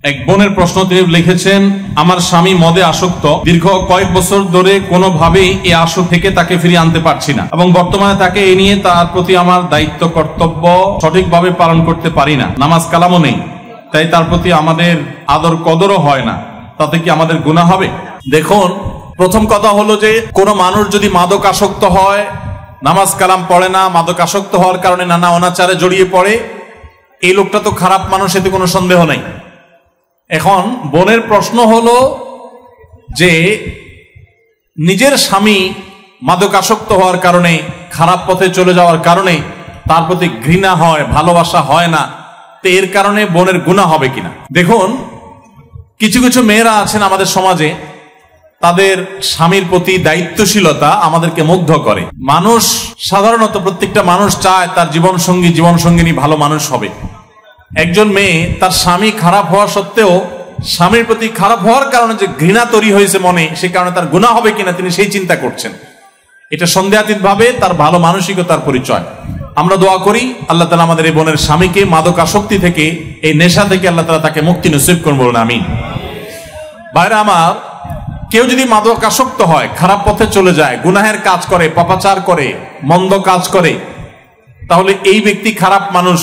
এক বোনের প্রশ্ন তিনি লিখেছেন, আমার স্বামী মদে আসক্ত, দীর্ঘ কয়েক বছর ধরে কোনোভাবেই এই আসক্তি থেকে তাকে ফিরিয়ে আনতে পারছি না এবং বর্তমানে তাকে এই নিয়ে তার প্রতি আমার দায়িত্ব কর্তব্য সঠিকভাবে পালন করতে পারি না, নামাজ কালামও নেই, তাই তার প্রতি আমাদের আদর কদরও হয় না, তাতে কি আমাদের গুনাহ হবে? দেখুন, প্রথম কথা হলো যে কোনো মানুষ যদি মাদক আসক্ত হয়, নামাজ কালাম পড়ে না, মাদক আসক্ত হওয়ার কারণে নানা অনাচারে জড়িয়ে পড়ে, এই লোকটা তো খারাপ মানুষ, এতে কোনো সন্দেহ নেই। এখন বোনের প্রশ্ন হলো যে নিজের স্বামী মাদক আসক্ত হওয়ার কারণে, খারাপ পথে চলে যাওয়ার কারণে তার প্রতি ঘৃণা হয়, ভালোবাসা হয় না, তো এর কারণে বোনের গুনাহ হবে কিনা? দেখুন, কিছু কিছু মেয়েরা আছেন আমাদের সমাজে, তাদের স্বামীর প্রতি দায়িত্বশীলতা আমাদেরকে মুগ্ধ করে। মানুষ সাধারণত প্রত্যেকটা মানুষ চায় তার জীবনসঙ্গী জীবনসঙ্গিনী ভালো মানুষ হবে। একজন মেয়ে তার স্বামী খারাপ হওয়া সত্ত্বেও স্বামীর প্রতি খারাপ হওয়ার কারণে যে ঘৃণা তৈরি হয়েছে মনে, সে কারণে তার গুনাহ হবে কিনা তিনি সেই চিন্তা করছেন। এটা সন্দেহাতীত ভাবে তার ভালো মানসিকতার পরিচয়। আমরা দোয়া করি আল্লাহ তাআলা আমাদের এই বোনের স্বামীকে মাদক আসক্তি থেকে, এই নেশা থেকে আল্লাহ তাআলা তাকে মুক্তি নসিব করুন, বলুন আমিন। ভাইরা আমার, কেউ যদি মাদক আসক্ত হয়, খারাপ পথে চলে যায়, গুনাহের কাজ করে, পাপাচার করে, মন্দ কাজ করে, তাহলে এই ব্যক্তি খারাপ মানুষ।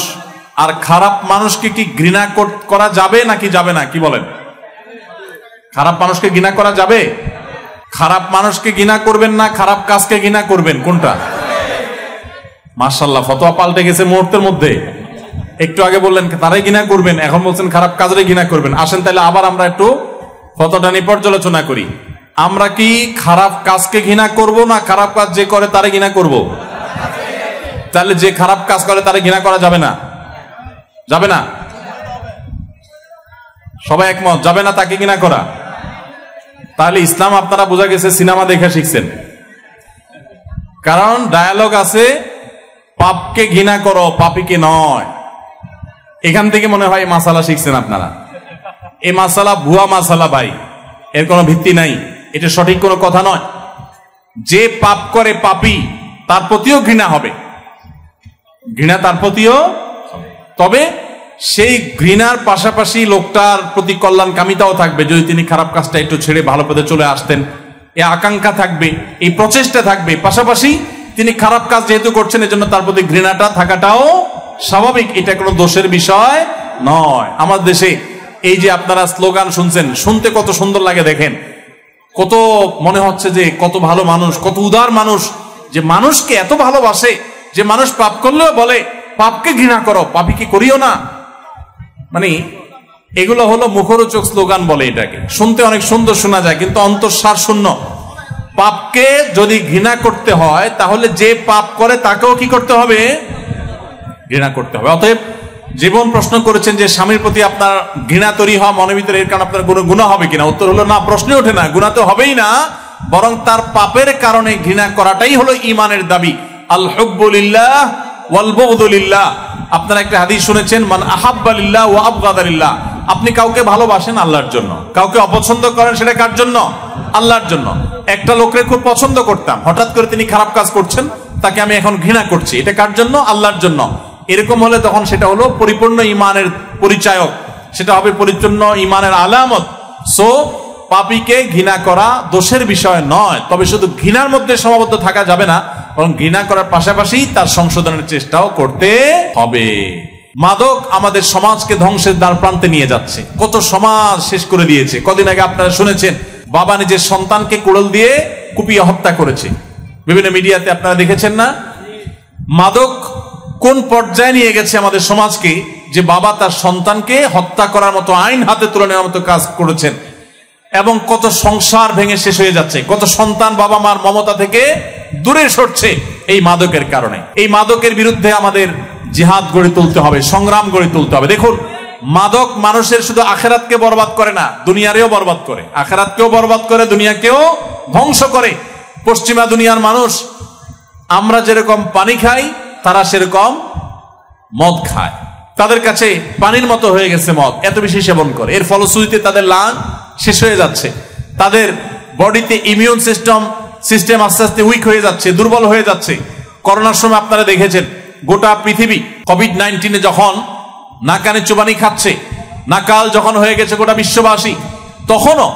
আর খারাপ মানুষকে কি ঘৃণা করা যাবে নাকি যাবে না? কি বলেন? খারাপ মানুষকে ঘৃণা করা যাবে? খারাপ মানুষকে ঘৃণা করবেন না খারাপ কাজকে ঘৃণা করবেন, কোনটা? মাশাআল্লাহ, ফতোয়া পাল্টে গেছে মুহূর্তের মধ্যে। একটু আগে বললেন তারাই ঘৃণা করবেন, এখন বলছেন খারাপ কাজে ঘৃণা করবেন। আসেন তাহলে আবার আমরা একটু ফতোয়াটা নিয়ে পর্যালোচনা করি। আমরা কি খারাপ কাজকে ঘৃণা করব না খারাপ কাজ যে করে তারে ঘৃণা করব? তাহলে যে খারাপ কাজ করে তারে ঘৃণা করা যাবে না? যাবে না? সবাই একমত, যাবে না তাকে ঘৃণা করা? তাহলে ইসলাম আপনারা বোঝা গেছে সিনেমা দেখে শিখছেন। কারণ ডায়ালগ আছে, পাপকে ঘৃণা করো, পাপীকে নয়। এখান থেকে মনে হয় মাসালা শিখছেন আপনারা। এই মাসালা ভুয়া মাসালা ভাই, এর কোনো ভিত্তি নাই, এটা সঠিক কোনো কথা নয়। যে পাপ করে পাপী, তার প্রতিও ঘৃণা হবে, ঘৃণা তার প্রতিও। তবে সেই ঘৃণার পাশাপাশি লোকটার প্রতি কল্যাণকামিতাও থাকবে, যদি তিনি খারাপ কাজটা একটু ছেড়ে ভালো পথে চলে আসতেন, এই আকাঙ্ক্ষা থাকবে, এই প্রচেষ্টা থাকবে। পাশাপাশি তিনি খারাপ কাজ যেহেতু করছেন, এজন্য তার প্রতি ঘৃণাটা থাকাটাও স্বাভাবিক, এটা কোনো দোষের বিষয় নয়। আমার দেশে এই যে আপনারা স্লোগান শুনছেন, শুনতে কত সুন্দর লাগে দেখেন, কত মনে হচ্ছে যে কত ভালো মানুষ, কত উদার মানুষ, যে মানুষকে এত ভালোবাসে, যে মানুষ পাপ করলেও বলে পাপকে ঘৃণা করো, পাপীকে করিও না। মানে এগুলো হলো মুখরোচক স্লোগান বলে, এটাকে শুনতে অনেক সুন্দর শোনা যায়, কিন্তু অন্তঃসার শূন্য। পাপকে যদি ঘৃণা করতে হয়, তাহলে যে পাপ করে তাকেও কি করতে হবে? ঘৃণা করতে হবে। অতএব জীবন প্রশ্ন করেছেন যে স্বামীর প্রতি আপনার ঘৃণা তৈরি হওয়া মনের ভিতরে, এর কারণে আপনার কোনো গুনাহ হবে কিনা? উত্তর হলো না, প্রশ্নে ওঠে না, গুনাহ তো হবেই না, বরং তার পাপের কারণে ঘৃণা করাটাই হলো ঈমানের দাবি। আল হুব্বু লিল্লাহ ওয়াল বুগদু লিল্লাহ। আপনারা একটা হাদিস শুনেছেন, মান আহাব্বা লিল্লাহ ওয়া আবগাদা লিল্লাহ। আপনি কাউকে ভালোবাসেন আল্লাহর জন্য, কাউকে অপছন্দ করেন, সেটা কার জন্য? আল্লাহর জন্য। একটা লোককে খুব পছন্দ করতাম, হঠাৎ করে তিনি খারাপ কাজ করছেন, তাকে আমি এখন ঘৃণা করছি, এটা কার জন্য? আল্লাহর জন্য। এরকম হলে তখন সেটা হলো পরিপূর্ণ ঈমানের পরিচায়ক, সেটা হবে পরিপূর্ণ ঈমানের আলামত। সো পাপীকে ঘৃণা করা দোষের বিষয় নয়, তবে শুধু ঘৃণার মধ্যে সীমাবদ্ধ থাকা যাবে না, বরং ঘৃণা করার পাশাপাশি তার সংশোধনের চেষ্টাও করতে হবে। মাদক আমাদের সমাজকে ধ্বংসের দ্বার প্রান্তে নিয়ে যাচ্ছে, কত সমাজ শেষ করে দিয়েছে। কদিন আগে আপনারা শুনেছেন, বাবা নিজের সন্তানকে কুড়াল দিয়ে কুপিয়ে হত্যা করেছে, বিভিন্ন মিডিয়াতে আপনারা দেখেছেন না? মাদক কোন পর্যায়ে নিয়ে গেছে আমাদের সমাজকে, যে বাবা তার সন্তানকে হত্যা করার মতো, আইন হাতে তুলে নেওয়ার মতো কাজ করেছেন, এবং কত সংসার ভেঙে শেষ হয়ে যাচ্ছে, কত সন্তান বাবা মার মমতা থেকে দূরে সরছে এই মাদকের কারণে। এই মাদকের বিরুদ্ধে আমাদের জিহাদ গড়ে তুলতে হবে, সংগ্রাম গড়ে তুলতে হবে। দেখুন, মাদক মানুষের শুধু আখেরাতকে বরবাদ করে না, দুনিয়ারেও বরবাদ করে, আখেরাতকেও বরবাদ করে, দুনিয়াকেও ধ্বংস করে। পশ্চিমা দুনিয়ার মানুষ, আমরা যেরকম পানি খাই, তারা সেরকম মদ খায়। তাদের কাছে পানির মতো হয়ে গেছে মদ, এত বেশি সেবন করে। এর ফলশ্রুতিতে তাদের লাং শেষ হয়ে যাচ্ছে, তাদের বডিতে ইমিউন সিস্টেম আস্তে আস্তে উইক হয়ে যাচ্ছে, দুর্বল হয়ে যাচ্ছে। করোনার সময় আপনারা দেখেছেন, গোটা পৃথিবী কোভিড-19 যখন নাকানে চুবানি খাচ্ছে, নাকাল যখন হয়ে গেছে গোটা বিশ্ববাসী, তখনও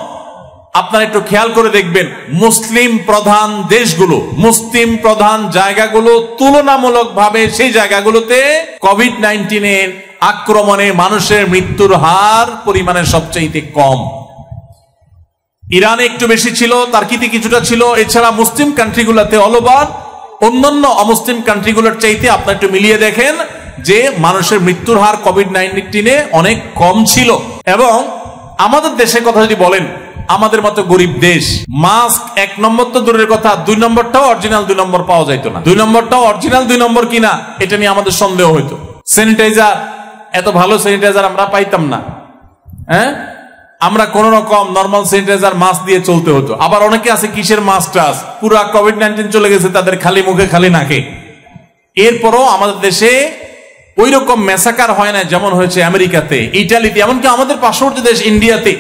আপনারা একটু খেয়াল করে দেখবেন মুসলিম প্রধান দেশগুলো, মুসলিম প্রধান জায়গাগুলো তুলনামূলকভাবে সেই জায়গাগুলোতে কোভিড-19 আক্রমণে মানুষের মৃত্যুর হার পরিমাণে সবচেয়ে কম। ইরানে একটু বেশি ছিল, তার্কিতে কিছুটা ছিল, এছাড়া মুসলিম কান্ট্রিগুলোতে অল ওভার অন্যান্য অমুসলিম কান্ট্রিগুলোর চাইতে আপনারা একটু মিলিয়ে দেখেন যে মানুষের মৃত্যুর হার কোভিড-19 অনেক কম ছিল। এবং আমাদের দেশের কথা যদি বলেন, আমাদের মতো গরিব দেশ, মাস্ক 1 নম্বর তো দূরের কথা, 2 নম্বরটাও অরিজিনাল 2 নম্বর পাওয়া যাইতো না। 2 নম্বরটাও অরিজিনাল 2 নম্বর কিনা এটা নিয়ে আমাদের সন্দেহ হইতো। স্যানিটাইজার, এত ভালো স্যানিটাইজার আমরা পাইতাম না। হ্যাঁ, আমরা কোন রকম নরমাল স্যানিটাইজার মাস্ক দিয়ে চলতে হতো। আবার অনেকে আছে কিসের মাস্ক টাস, পুরো কোভিড-19 চলে গেছে তাদের খালি মুখে খালি নাকে। এরপরও আমাদের দেশে ওই রকম মেসাকার হয় না যেমন হয়েছে আমেরিকাতে, ইটালিতে, এমনকি আমাদের পার্শ্ববর্তী দেশ ইন্ডিয়াতে,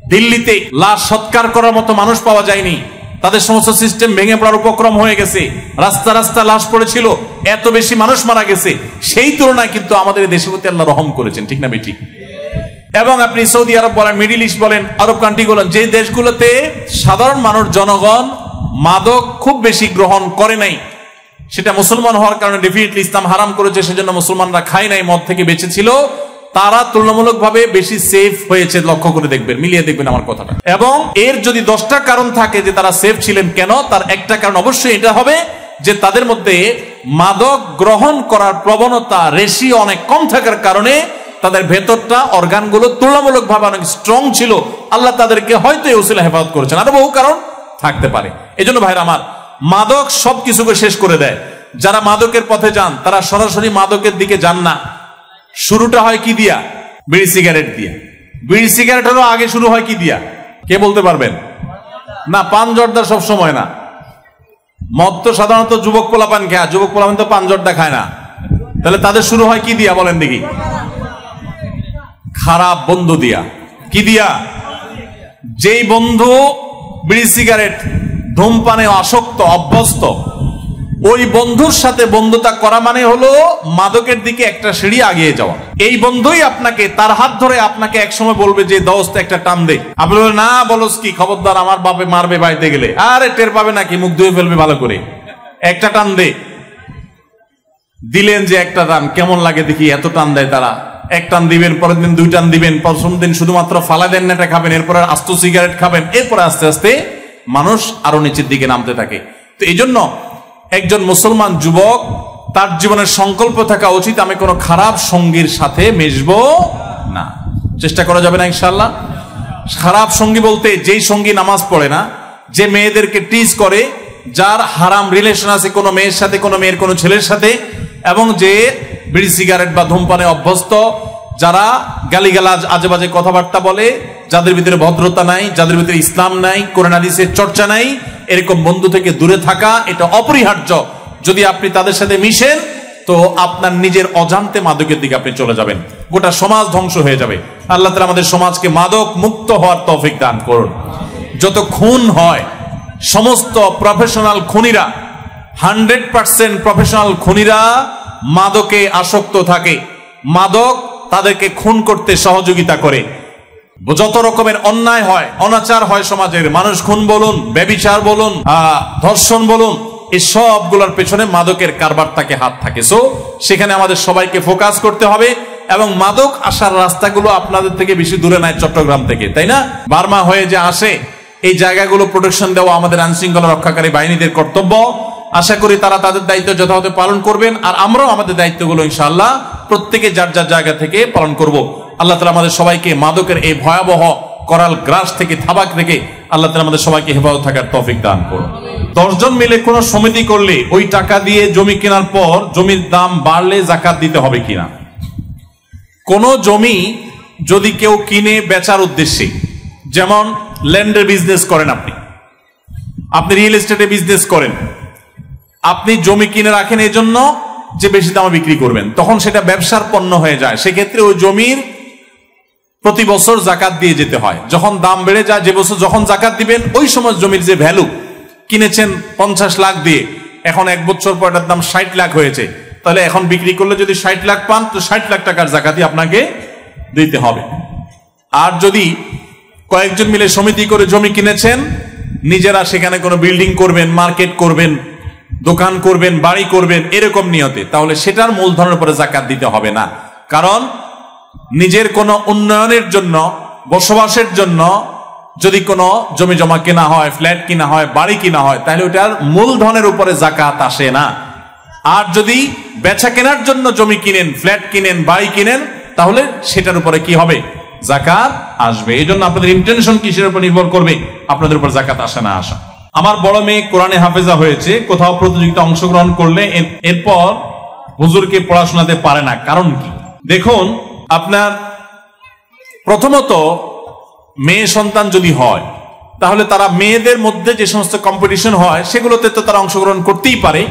দিল্লিতে লাশ সৎকার করার মতো মানুষ পাওয়া যায়নি। তাদের সমস্ত সিস্টেম ভেঙে পড়ার উপক্রম হয়ে গেছে, রাস্তা রাস্তা লাশ পড়েছিল, এত বেশি মানুষ মারা গেছে। সেই তুলনায় কিন্তু আমাদের দেশের প্রতি আল্লাহ রহম করেছেন, ঠিক না বেঠিক? এবং আপনি সৌদি আরব বলেন, মিডিল ইস্ট বলেন, আরব কান্ট্রি বলেন, যে দেশগুলোতে সাধারণ মানুষ জনগণ মাদক খুব বেশি গ্রহণ করে নাই, সেটা মুসলমান হওয়ার কারণে ডেফিনেটলি ইসলাম হারাম করেছে, সেজন্য মুসলমানরা খায় নাই, মদ থেকে বেঁচেছিল, তারা তুলনামূলকভাবে বেশি সেফ হয়েছে। লক্ষ্য করে দেখবেন, মিলিয়ে দেখবেন আমার কথাটা। এবং এর যদি 10টা কারণ থাকে যে তারা সেফ ছিলেন কেন, তার একটা কারণ অবশ্যই এটা হবে যে তাদের মধ্যে মাদক গ্রহণ করার প্রবণতা রেশিও অনেক কম থাকার কারণে তাদের ভেতরটা অর্গানগুলো তুলনামূলকভাবে অনেক স্ট্রং ছিল। আল্লাহ তাদেরকে হয়তো এই উসিলা হেফাজত করেছেন, আরো বহু কারণ থাকতে পারে। এই জন্য ভাইরা আমার, মাদক সবকিছুকে শেষ করে দেয়। যারা মাদকের পথে যান তারা সরাসরি মাদকের দিকে যান না। শুরুটা হয় কি দিয়া? বিড়ি সিগারেট দিয়া। বিড়ি সিগারেটেরও আগে শুরু হয় কি দিয়া? কে বলতে পারবেন? না, পান জর্দা সব সময় না। মদ তো সাধারণত যুবক পোলাপান খায়, যুবক পোলাপান তো পান জর্দা খায় না। তাহলে তাদের শুরু হয় কি দিয়া বলেন দেখি? খারাপ বন্ধু দিয়া। কি দিয়া? যেই বন্ধু বিড়ি সিগারেট ধূমপানে আসক্ত, অভ্যস্ত, ওই বন্ধুর সাথে বন্ধুতা করা মানে হলো মাদকের দিকে একটা সিঁড়ি আগিয়ে যাওয়া। এই বন্ধুই আপনাকে, তার হাত ধরে আপনাকে একসময় বলবে যে দোস্ত একটা টান দে। আপনি বলবেন না, বলস কি, খবরদার, আমার বাপে মারবে বাড়িতে গেলে। আরে টের পাবে নাকি, মুখ ধুয়ে ফেলবে ভালো করে, একটা টান দে। দিলেন যে একটা টান, কেমন লাগে দেখি, এত টান দেয় তারা। এক টান দিবেন, পরের দিন 2 টান দিবেন, প্রথম দিন শুধুমাত্র ফালা দেন নেটা খাবেন, এরপরে আস্ত সিগারেট খাবেন, এরপরে আস্তে আস্তে মানুষ আরো নিচের দিকে নামতে থাকে। তো এই জন্য একজন মুসলমান যুবক, তার জীবনের সংকল্প থাকা উচিত, আমি কোনো খারাপ সঙ্গীর সাথে মিশবো না। চেষ্টা করা যাবে না ইনশাআল্লাহ? খারাপ সঙ্গী বলতে যেই সঙ্গী নামাজ পড়ে না, যে মেয়েদেরকে টিজ করে, যার হারাম রিলেশন আছে কোনো মেয়ের সাথে, কোনো মেয়ের কোনো ছেলের সাথে, এবং যে বিড়ি সিগারেট বা ধূমপানে অভ্যস্ত, যারা গালিগালাজ আজে বাজে কথাবার্তা বলে, যাদের ভিতরে ভদ্রতা নাই, যাদের ভিতরে ইসলাম নাই, কোরআন হাদিসের চর্চা নাই, এরকম বন্ধু থেকে দূরে থাকা এটা অপরিহার্য। যদি আপনি তাদের সাথে মিশেন তো আপনার নিজের অজান্তে মাদকের দিকে আপনি চলে যাবেন, গোটা সমাজ ধ্বংস হয়ে যাবে। আল্লাহ তাআলা আমাদের সমাজকে মাদক মুক্ত হওয়ার তৌফিক দান করুন। যত খুন হয়, সমস্ত প্রফেশনাল খুনিরা, 100% প্রফেশনাল খুনিরা মাদকে আসক্ত থাকে। মাদক তাদেরকে খুন করতে সহযোগিতা করে। যত রকমের অন্যায় হয়, অনাচার হয় সমাজের, মানুষ খুন বলুন, ব্যভিচার বলুন, ধর্ষণ বলুন, এই সবগুলোর পেছনে মাদকের কারবার থাকে, হাত থাকে। সো সেখানে আমাদের সবাইকে ফোকাস করতে হবে। এবং মাদক আসার রাস্তাগুলো আপনাদের থেকে বেশি দূরে নাই, চট্টগ্রাম থেকে, তাই না? বার্মা হয়ে যে আসে, এই জায়গাগুলো প্রোটেকশন দেওয়া আমাদের আইনশৃঙ্খলা রক্ষাকারী বাহিনীদের কর্তব্য। আশা করি তারা তাদের দায়িত্ব যথাযথ পালন করবেন, আর আমরাও আমাদের দায়িত্বগুলো ইনশাআল্লাহ প্রত্যেকে যার যার জায়গা থেকে পালন করব। আল্লাহ তাআলা আমাদের সবাইকে মাদকের এই ভয়াবহ করাল গ্রাস থেকে, থাবাক থেকে আল্লাহ তাআলা আমাদের সবাইকে হেফাজত থাকার তৌফিক দান করুন। 10 জন মিলে কোন সমিতি করলে ওই টাকা দিয়ে জমি কেনার পর জমির দাম বাড়লে যাকাত দিতে হবে কিনা? কোন জমি যদি কেউ কিনে বেচার উদ্দেশ্যে, যেমন ল্যান্ডের বিজনেস করেন, আপনি রিয়েল এস্টেটে বিজনেস করেন, আপনি জমি কিনে রাখেন এই জন্য যে বেশি দামে বিক্রি করবেন, তখন সেটা ব্যবসার পণ্য হয়ে যায়। সেক্ষেত্রে ওই জমির প্রতি বছর জাকাত দিয়ে যেতে হয়। যখন দাম বেড়ে যায়, যে বছর যখন জাকাত দিবেন, ওই সময় জমির যে ভ্যালু, কিনেছেন 50 লাখ দিয়ে, এখন 1 বছর পর এটার দাম 60 লাখ হয়েছে, তাহলে এখন বিক্রি করলে যদি 60 লাখ পান, তো 60 লাখ টাকার জাকাতই আপনাকে দিতে হবে। আর যদি কয়েকজন মিলে সমিতি করে জমি কিনেছেন, নিজেরা সেখানে কোনো বিল্ডিং করবেন, মার্কেট করবেন, দোকান করবেন, বাড়ি করবেন, এরকম নিয়তে, তাহলে সেটার মূলধনের উপরে যাকাত দিতে হবে না। কারণ নিজের কোনো উন্নয়নের জন্য, বসবাসের জন্য যদি কোনো জমি জমা কেনা হয়, ফ্ল্যাট কিনা হয়, বাড়ি কিনা হয়, তাহলে ওটার মূলধনের উপরে যাকাত আসে না। আর যদি বেচা কেনার জন্য জমি কিনেন, ফ্ল্যাট কিনেন, বাড়ি কিনেন, তাহলে সেটার উপরে কি হবে? যাকাত আসবে। এই জন্য আপনাদের ইন্টেনশন কিসের উপর নির্ভর করবে? আপনাদের উপর যাকাত আসে না আসা। আমার বড় মেয়ে কোরআনে হাফেজা হয়েছে, কোথাও প্রতিযোগিতা অংশগ্রহণ করলে এরপর হুজুরকে পড়াশোনাতে পারে না, কারণ কি? দেখুন, আপনার প্রথমত মেয়ে সন্তান যদি হয়, তাহলে তারা মেয়েদের মধ্যে যে সমস্ত কম্পিটিশন হয় সেগুলোতে তো তারা অংশগ্রহণ করতেই পারে,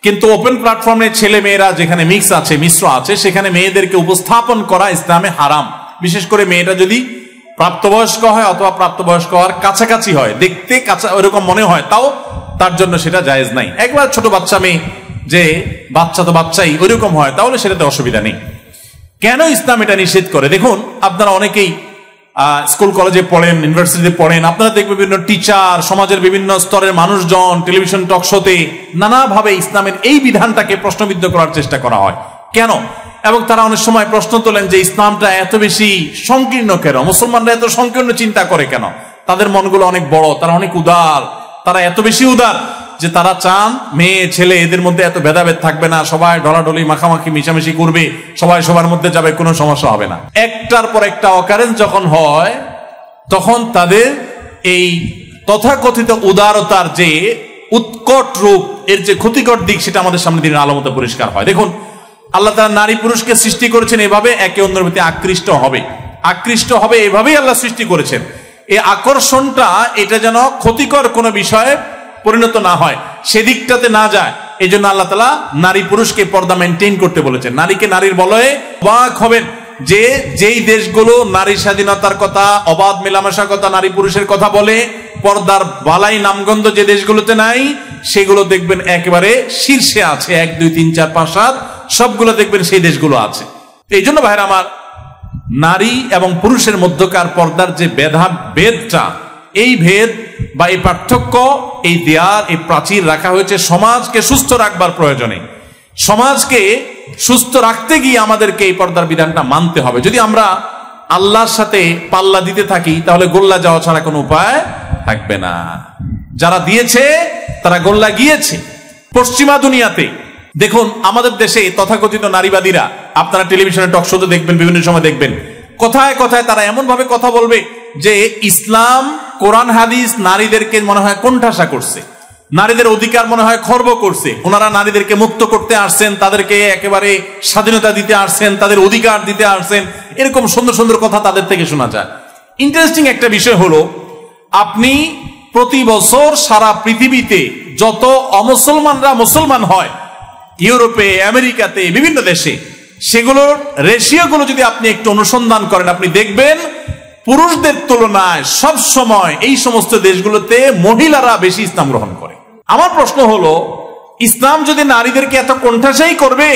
কিন্তু ওপেন প্ল্যাটফর্মে ছেলে মেয়েরা যেখানে মিক্স আছে, মিশ্র আছে, সেখানে মেয়েদেরকে উপস্থাপন করা ইসলামে হারাম। বিশেষ করে মেয়েটা যদি প্রাপ্তবয়স্ক হয় অথবা প্রাপ্তবয়স্ক হওয়ার কাছাকাছি হয়, দেখতে ওরকম মনে হয়, তাও তার জন্য সেটা জায়েজ নাই। একবার ছোট বাচ্চা মেয়ে, যে বাচ্চা তো বাচ্চাই, ওইরকম হয়, তাহলে সেটাতে অসুবিধা নেই। কেন ইসলাম এটা নিষেধ করে? দেখুন, আপনারা অনেকেই স্কুল কলেজে পড়েন, ইউনিভার্সিটিতে পড়েন, আপনারা দেখবেন বিভিন্ন টিচার, সমাজের বিভিন্ন স্তরের মানুষজন টেলিভিশন টক শোতে নানাভাবে ইসলামের এই বিধানটাকে প্রশ্নবিদ্ধ করার চেষ্টা করা হয়। কেন? এবং তারা অনেক সময় প্রশ্ন তোলেন যে ইসলামটা এত বেশি সংকীর্ণ কেন, মুসলমানরা এত সংকীর্ণ চিন্তা করে কেন? তাদের মনগুলো অনেক বড়, তারা অনেক উদার, তারা এত বেশি উদার যে তারা চান মেয়ে ছেলে এদের মধ্যে এত ভেদাভেদ থাকবে না, সবাই ঢলাঢলি মাখামাখি মিশামিশি করবে, সবাই সবার মধ্যে যাবে, কোনো সমস্যা হবে না। একটার পর একটা অকারেন্স যখন হয়, তখন তাদের এই তথাকথিত উদারতার যে উৎকট রূপ, এর যে ক্ষতিকর দিক, সেটা আমাদের সামনে দিনের আলোমতে পরিষ্কার হয়। দেখুন, আল্লাহ তাআলা নারী পুরুষকে সৃষ্টি করেছেন এভাবে, একে অন্যের প্রতি আকৃষ্ট হবে এভাবেই আল্লাহ সৃষ্টি করেছেন। এই আকর্ষণটা এটা যেন ক্ষতিকর কোনো বিষয়ে পরিণত না হয়, সেদিকটাতে না যায়, এই জন্য আল্লাহ তাআলা নারী পুরুষকে পর্দা মেনটেন করতে বলেছেন। নারীকে নারীর বলয়ে অবাক হবেন যে যেই দেশগুলো নারী স্বাধীনতার কথা, অবাধ মেলামেশার কথা, নারী পুরুষের কথা বলে, পর্দার বালাই নামগন্ধ যে দেশগুলোতে নাই, সেগুলো দেখবেন একেবারে শীর্ষে আছে। 1, 2, 3, 4, 5, 7 সবগুলো দেখবেন সেই দেশগুলো আছে। এই জন্য ভাইরা আমার, নারী এবং পুরুষের মধ্যকার পর্দার যে ভেদটা, এই ভেদ বা এই পার্থক্য, এই দেয়াল, এই প্রাচীর রাখা হয়েছে সমাজকে সুস্থ রাখবার প্রয়োজনে। সমাজকে সুস্থ রাখতে গিয়ে আমাদেরকে এই পর্দার বিধানটা মানতে হবে। যদি আমরা আল্লাহর সাথে পাল্লা দিতে থাকি, তাহলে গোল্লা যাওয়া ছাড়া কোনো উপায় থাকবে না। যারা দিয়েছে তারা গোল্লা গিয়েছে। পশ্চিমা দুনিয়াতে দেখুন, আমাদের দেশে তথাকথিত নারীবাদীরা, আপনারা টেলিভিশনে টক শোতে দেখবেন, বিভিন্ন সময় দেখবেন, কথায় কথায় তারা এমন ভাবে কথা বলবে যে ইসলাম, কোরআন হাদিস নারীদেরকে মনে হয় কোণঠাসা করছে, নারীদের অধিকার মনে হয় খর্ব করছে। ওনারা নারীদেরকে মুক্ত করতে আসছেন, তাদেরকে একেবারে স্বাধীনতা দিতে আসছেন, তাদের অধিকার দিতে আসছেন, এরকম সুন্দর সুন্দর কথা তাদের থেকে শোনা যায়। ইন্টারেস্টিং একটা বিষয় হলো, আপনি প্রতি বছর সারা পৃথিবীতে যত অমুসলমানরা মুসলমান হয়, ইউরোপে, আমেরিকাতে, বিভিন্ন দেশে, সেগুলোর রেশিওগুলো যদি আপনি একটু অনুসন্ধান করেন, আপনি দেখবেন পুরুষদের তুলনায় সব সময় এই সমস্ত দেশগুলোতে মহিলারা বেশি ইসলাম গ্রহণ করে। আমার প্রশ্ন হলো, ইসলাম যদি নারীদেরকে এত কোণঠাসাই করবে,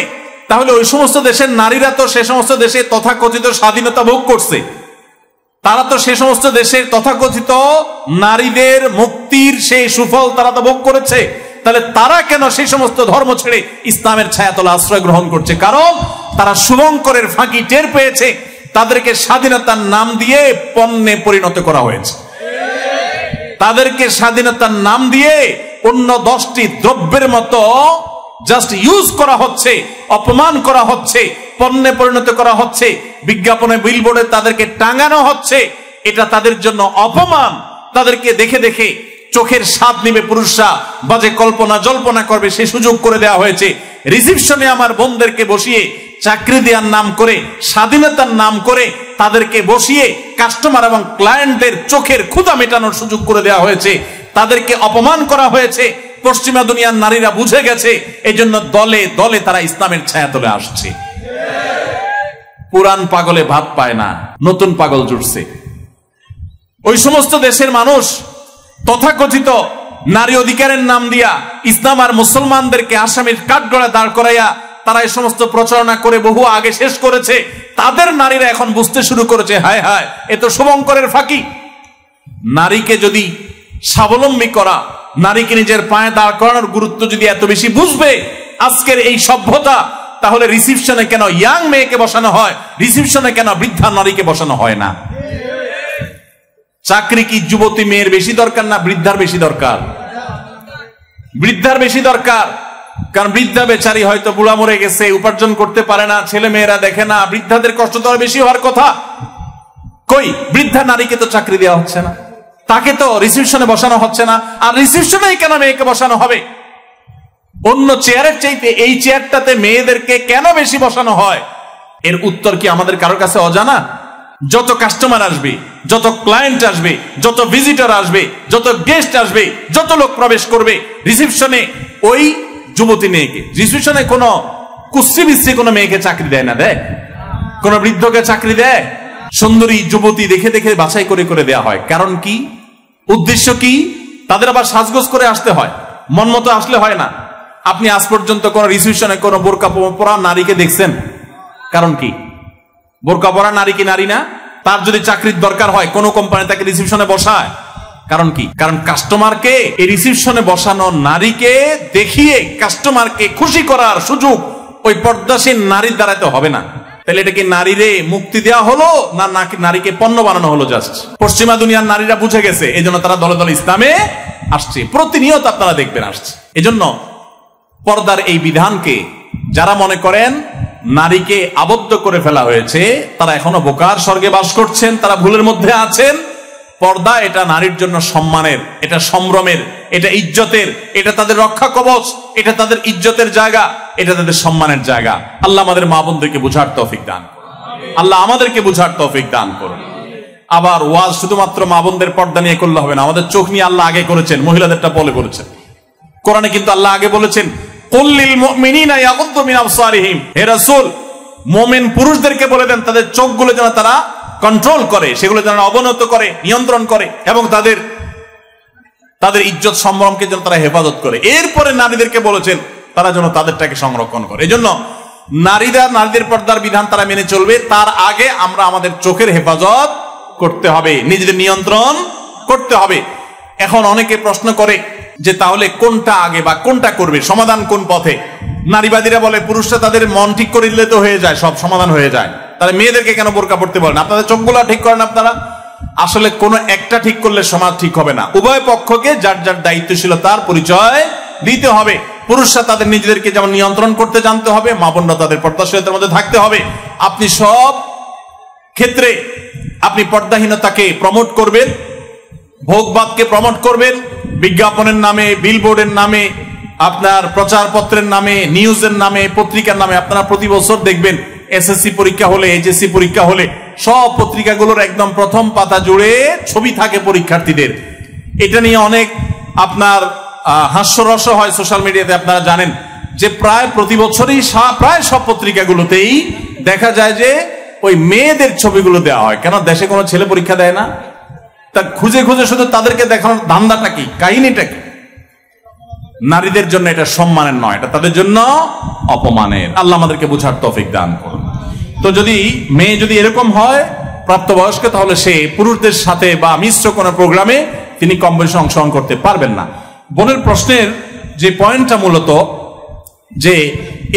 তাহলে ওই সমস্ত দেশের নারীরা তো সে সমস্ত দেশে তথাকথিত স্বাধীনতা ভোগ করছে, তারা তো সে সমস্ত দেশের তথাকথিত নারীদের মুক্তির সেই সুফল তারা তো ভোগ করেছে। তাহলে তারা কেন সেই সমস্ত ধর্ম ছেড়ে ইসলামের ছায়াতলে আশ্রয় গ্রহণ করছে? কারণ তারা শুভঙ্করের ফাঁকি টের পেয়েছে, তাদেরকে স্বাধীনতার নাম দিয়ে পণ্যে পরিণত করা হয়েছে, তাদেরকে স্বাধীনতার নাম দিয়ে অন্য 10টি দ্রব্যের মতো জাস্ট ইউজ করা হচ্ছে, অপমান করা হচ্ছে, পণ্যে পরিণত করা হচ্ছে, বিজ্ঞাপনে বিলবোর্ডে তাদেরকে টাঙানো হচ্ছে। এটা তাদের জন্য অপমান। তাদেরকে দেখে দেখে চোখের স্বাদ নিবে পুরুষরা, বাজে কল্পনা জল্পনা করবে, সে সুযোগ করে দেওয়া হয়েছে। রিসিপশনে আমার বোনদেরকে বসিয়ে চাকরি দেওয়ার নাম করে, স্বাধীনতার নাম করে তাদেরকে বসিয়ে কাস্টমার এবং ক্লায়েন্টদের চোখের ক্ষুধা মেটানোর সুযোগ করে দেওয়া হয়েছে, তাদেরকে অপমান করা হয়েছে। পশ্চিমা দুনিয়ার নারীরা বুঝে গেছে, এই জন্য দলে দলে তারা ইসলামের ছায়াতলে আসছে। পুরান পাগলে ভাত পায় না, নতুন পাগল জুটছে। ওই সমস্ত দেশের মানুষ তথাকথিত নারী অধিকারের নাম দিয়া ইসলাম আর মুসলমানদেরকে আসামির কাঠগড়ায় দাঁড় করাইয়া তারা এই সমস্ত প্রচারণা করে বহু আগে শেষ করেছে, তাদের নারীরা এখন বুঝতে শুরু করেছে হায় হায় এ তো শুভঙ্করের ফাঁকি। নারীকে যদি স্বাবলম্বী করা, নারীকে নিজের পায়ে দাঁড় করানোর গুরুত্ব যদি এত বেশি বুঝবে আজকের এই সভ্যতা, তাহলে রিসিপশনে কেন ইয়াং মেয়েকে বসানো হয়, রিসিপশনে কেন বৃদ্ধা নারীকে বসানো হয় না? চাকরি কি যুবতী মেয়ের বেশি দরকার না বৃদ্ধার বেশি দরকার? বৃদ্ধার বেশি দরকার, কারণ বৃদ্ধা বেচারি হয়তো বুড়া মরে গেছে, উপার্জন করতে পারে না, ছেলে মেয়েরা দেখে না, বৃদ্ধাদের কষ্ট তো বেশি হওয়ার কথা। কই বৃদ্ধা নারীকে তো চাকরি দেওয়া হচ্ছে না, তাকে তো রিসিপশনে বসানো হচ্ছে না। আর রিসিপশনেই কেন মেয়েকে বসানো হবে? অন্য চেয়ারের চাইতে এই চেয়ারটাতে মেয়েদেরকে কেন বেশি বসানো হয়? এর উত্তর কি আমাদের কারোর কাছে অজানা? যত কাস্টমার আসবে, যত ক্লায়েন্ট আসবে, যত ভিজিটর আসবে, যত গেস্ট আসবে, যত লোক প্রবেশ করবে রিসিপশনে, ওই যুবতী মেয়েকে, রিসিপশনে কোনো কুস্তি বিস্তি কোনো মেয়েকে চাকরি দেয় না, দেয়? কোন বৃদ্ধকে চাকরি দেয়? সুন্দরী যুবতী দেখে দেখে বাছাই করে করে দেয়া হয়। কারণ কি? উদ্দেশ্য কি? তাদের আবার সাজগোজ করে আসতে হয়, মন মতো আসলে হয় না। আপনি আজ পর্যন্ত কোন রিসিপশনে কোন বোরকা পরা নারীকে দেখছেন? কারণ কি? বোরকা পরা নারী কি নারী না? তার যদি চাকরির দরকার হয় কোন কোম্পানি তাকে রিসিপশনে বসায়, কারণ কি? কারণ কাস্টমারকে এই রিসিপশনে বসানো নারীকে দেখিয়ে কাস্টমারকে খুশি করার সুযোগ ওই পর্দাসীন নারীর দ্বারা তো হবে না। তাহলে এটা কি নারীরে মুক্তি দেওয়া হলো না নাকি নারীকে পণ্য বানানো হলো? জাস্ট পশ্চিমা দুনিয়ার নারীরা বুঝে গেছে, এই জন্য তারা দলে দলে ইসলামে আসছে, প্রতিনিয়ত আপনারা দেখবেন আসছে। এজন্য পর্দার এই বিধানকে যারা মনে করেন নারীকে আবদ্ধ করে ফেলা হয়েছে, তারা এখনো বোকার স্বর্গে বাস করছেন, তারা ভুলের মধ্যে আছেন। পর্দা এটা নারীর জন্য সম্মানের, এটা সম্ভ্রমের, এটা ইজ্জতের, এটা তাদের রক্ষা কবচ, এটা তাদের ইজ্জতের জায়গা, এটা তাদের সম্মানের জায়গা। আল্লাহ আমাদের মা বোনদেরকে বুঝার তৌফিক দান করুন, আল্লাহ আমাদেরকে বুঝার তৌফিক দান করুন। আবার ওয়াজ শুধুমাত্র মা বোনদের পর্দা নিয়ে করলে হবে না, আমাদের চোখ নিয়ে আল্লাহ আগে করেছেন, মহিলাদেরটা বলে করেছেন। কোরআনে কিন্তু আল্লাহ আগে বলেছেন কুল্লিল মুমিনিনা ইয়াগুদ্দু মিন আবসারিহিম, হে রাসূল মুমিন পুরুষদেরকে বলে দেন তাদের চোখগুলো যেন তারা কন্ট্রোল করে, সেগুলো যেন অবনত করে, নিয়ন্ত্রণ করে, এবং তাদের ইজ্জত সম্ভ্রমকে যেন তারা হেফাজত করে। এরপরে নারীদেরকে বলেছেন তারা যেন তাদেরটাকে সংরক্ষণ করে। এজন্য নারীদের পর্দার বিধান তারা মেনে চলবে, তার আগে আমরা আমাদের চোখের হেফাজত করতে হবে, নিজেদের নিয়ন্ত্রণ করতে হবে। এখন অনেকে প্রশ্ন করে যে তাহলে কোনটা আগে বা কোনটা করবে, সমাধান কোন পথে? নারীবাদীরা বলে পুরুষরা তাদের মন ঠিক করে দিলে তো হয়ে যায়, সব সমাধান হয়ে যায়, তাহলে মেয়েদেরকে কেন বোরকা পড়তে বলেন? আপনাদের চোখগুলো ঠিক করেন আপনারা। আসলে কোন একটা ঠিক করলে সমাজ ঠিক হবে না, উভয় পক্ষকে যার যার দায়িত্বশীলতার পরিচয় দিতে হবে। পুরুষরা তাদের নিজেদেরকে যেমন নিয়ন্ত্রণ করতে জানতে হবে, মা বোনরা তাদের পর্দাশীলতার মধ্যে থাকতে হবে। আপনি সব ক্ষেত্রে আপনি পর্দাহীনতাকে প্রমোট করবেন, ভোগবাদকে প্রমোট করবেন, বিজ্ঞাপনের নামে, বিলবোর্ডের নামে, আপনার প্রচারপত্রের নামে, নিউজের নামে, পত্রিকার নামে। আপনারা প্রতি বছর দেখবেন এসএসসি পরীক্ষা হলে, এইচএসসি পরীক্ষা হলে সব পত্রিকাগুলোর একদম প্রথম পাতা জুড়ে ছবি থাকে পরীক্ষার্থীদের। এটা নিয়ে অনেক আপনার হাস্যরস হয় সোশ্যাল মিডিয়াতে। আপনারা জানেন যে প্রায় প্রতি বছরই প্রায় সব পত্রিকাগুলোতেই দেখা যায় যে ওই মেয়েদের ছবিগুলো দেওয়া হয়। কেন? দেশে কোনো ছেলে পরীক্ষা দেয় না, তা খুঁজে খুঁজে শুধু তাদেরকে দেখানোর ধান্দাটা কি, কাহিনীটা কি? নারীদের জন্য এটা সম্মানের নয়, এটা তাদের জন্য অপমানের। আল্লাহ আমাদেরকে বুঝার তৌফিক দান করুন। তো যদি মেয়ে যদি এরকম হয় প্রাপ্তবয়স্ক, তাহলে সে পুরুষদের সাথে বা মিশ্র কোনো প্রোগ্রামে তিনি কম বয়সে অংশগ্রহণ করতে পারবেন না। বোনের প্রশ্নের যে পয়েন্টটা মূলত যে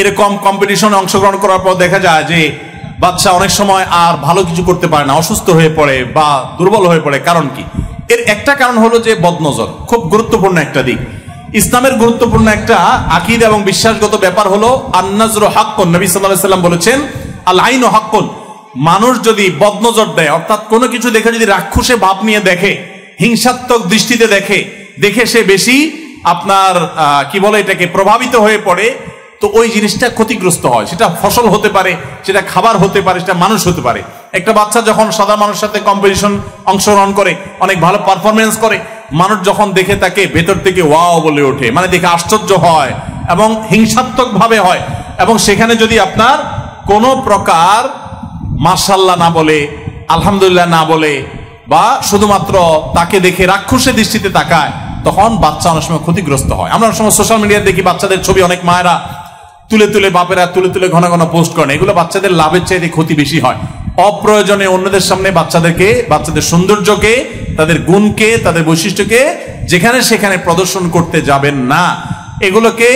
এরকম কম্পিটিশনে অংশগ্রহণ করার পর দেখা যায় যে বাচ্চা অনেক সময় আর ভালো কিছু করতে পারে না, অসুস্থ হয়ে পড়ে বা দুর্বল হয়ে পড়ে। কারণ কি? এর একটা কারণ হলো যে বদনজর, খুব গুরুত্বপূর্ণ একটা দিক। ইসলামের গুরুত্বপূর্ণ একটা আকীদা এবং বিশ্বাসগত ব্যাপার হলো আন-নাজরু হাক্কুন। নবী সাল্লাল্লাহু আলাইহি ওয়াসাল্লাম বলেছেন আল আইনু হাক্কুন। মানুষ যদি বদনজর দেয়, অর্থাৎ কোনো কিছু দেখে যদি রাক্ষসে ভাব নিয়ে দেখে, হিংসাত্মক দৃষ্টিতে দেখে সে বেশি আপনার কি বলে এটাকে প্রভাবিত হয়ে পড়ে, তো ওই জিনিসটা ক্ষতিগ্রস্ত হয়। সেটা ফসল হতে পারে, সেটা খাবার হতে পারে, সেটা মানুষ হতে পারে। একটা বাচ্চা যখন সাধারণ মানুষের সাথে কম্পিটিশন অংশগ্রহণ করে, অনেক ভালো পারফরমেন্স করে, মানুষ যখন দেখে তাকে ভেতর থেকে ওয়াও বলে ওঠে, মানে দেখে আশ্চর্য হয় এবং হিংসাত্মক ভাবে হয়। এবং সেখানে যদি আপনার কোনো প্রকার মাশাআল্লাহ না বলে, আলহামদুলিল্লাহ না বলে, বা শুধুমাত্র তাকে দেখে রাক্ষসের দৃষ্টিতে তাকায়, তখন বাচ্চা অনেক সময় ক্ষতিগ্রস্ত হয়। আমরা অনেক সময় সোশ্যাল মিডিয়ায় দেখি বাচ্চাদের ছবি, অনেক মায়েরা তুলে তুলে বাপেরা তুলে তুলে ঘন ঘন পোস্ট করেন, এগুলো বাচ্চাদের লাভের চাইতে ক্ষতি বেশি হয়। অপ্রয়োজনে অন্যদের সামনে বাচ্চাদের সৌন্দর্যকে, তাদের গুণকে, তাদের বৈশিষ্ট্যকে যেখানে সেখানে প্রদর্শন করতে যাবেন না। এগুলোকে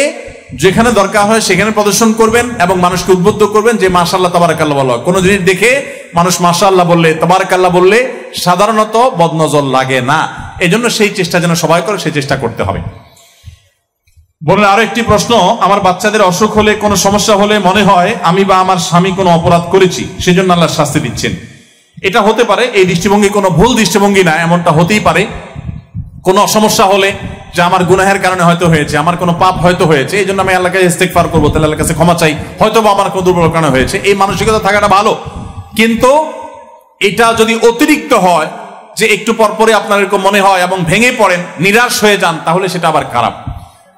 যেখানে দরকার হয় সেখানে প্রদর্শন করবেন এবং মানুষকে উদ্বুদ্ধ করবেন যে মাশাআল্লাহ তাবারাকাল্লাহ বলা হয়। কোনো জিনিস দেখে মানুষ মাশাআল্লাহ বললে, তাবারাকাল্লাহ বললে সাধারণত বদনজর লাগে না। এজন্য সেই চেষ্টা যেন সবাই করে, সেই চেষ্টা করতে হবে। বলেন আরো একটি প্রশ্ন, আমার বাচ্চাদের অসুখ হলে, কোনো সমস্যা হলে মনে হয় আমি বা আমার স্বামী কোনো অপরাধ করেছি, সেজন্য আল্লাহ শাস্তি দিচ্ছেন। এটা হতে পারে, এই দৃষ্টিভঙ্গি কোনো ভুল দৃষ্টিভঙ্গি না, এমনটা হতেই পারে। কোনো সমস্যা হলে যে আমার গুনাহের কারণে হয়তো হয়েছে, আমার কোনো পাপ হয়তো হয়েছে, এই জন্য আমি আল্লাহকে ইস্তেগফার করবো, তাহলে আল্লাহর কাছে ক্ষমা চাই, হয়তো বা আমার কোনো দুর্বল কারণে হয়েছে, এই মানসিকতা থাকাটা ভালো। কিন্তু এটা যদি অতিরিক্ত হয়, যে একটু পরপরে আপনার এরকম মনে হয় এবং ভেঙে পড়েন, নিরাশ হয়ে যান, তাহলে সেটা আবার খারাপ।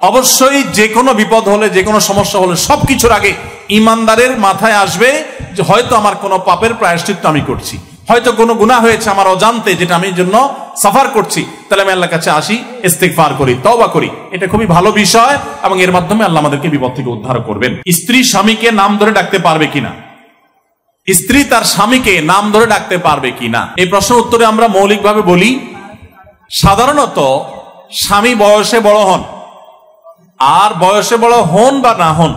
অবশ্যই যে কোনো বিপদ হলে, যে কোনো সমস্যা হলে সবকিছুর আগে ইমানদারের মাথায় আসবে যে হয়তো আমার কোনো পাপের প্রায়শ্চিত্ত আমি করছি, হয়তো কোনো গুনাহ হয়েছে আমার অজান্তে, যেটা আমি জন্য সাফার করছি, তাহলে আমি আল্লাহর কাছে আসি, ইস্তেগফার করি, তওবা করি। এটা খুবই ভালো বিষয় এবং এর মাধ্যমে আল্লাহ আমাদেরকে বিপদ থেকে উদ্ধার করবেন। স্ত্রী স্বামীকে নাম ধরে ডাকতে পারবে কিনা, স্ত্রী তার স্বামীকে নাম ধরে ডাকতে পারবে কিনা, এই প্রশ্নের উত্তরে আমরা মৌলিকভাবে বলি, সাধারণত স্বামী বয়সে বড় হন, আর বয়সে বড় হন বা না হন,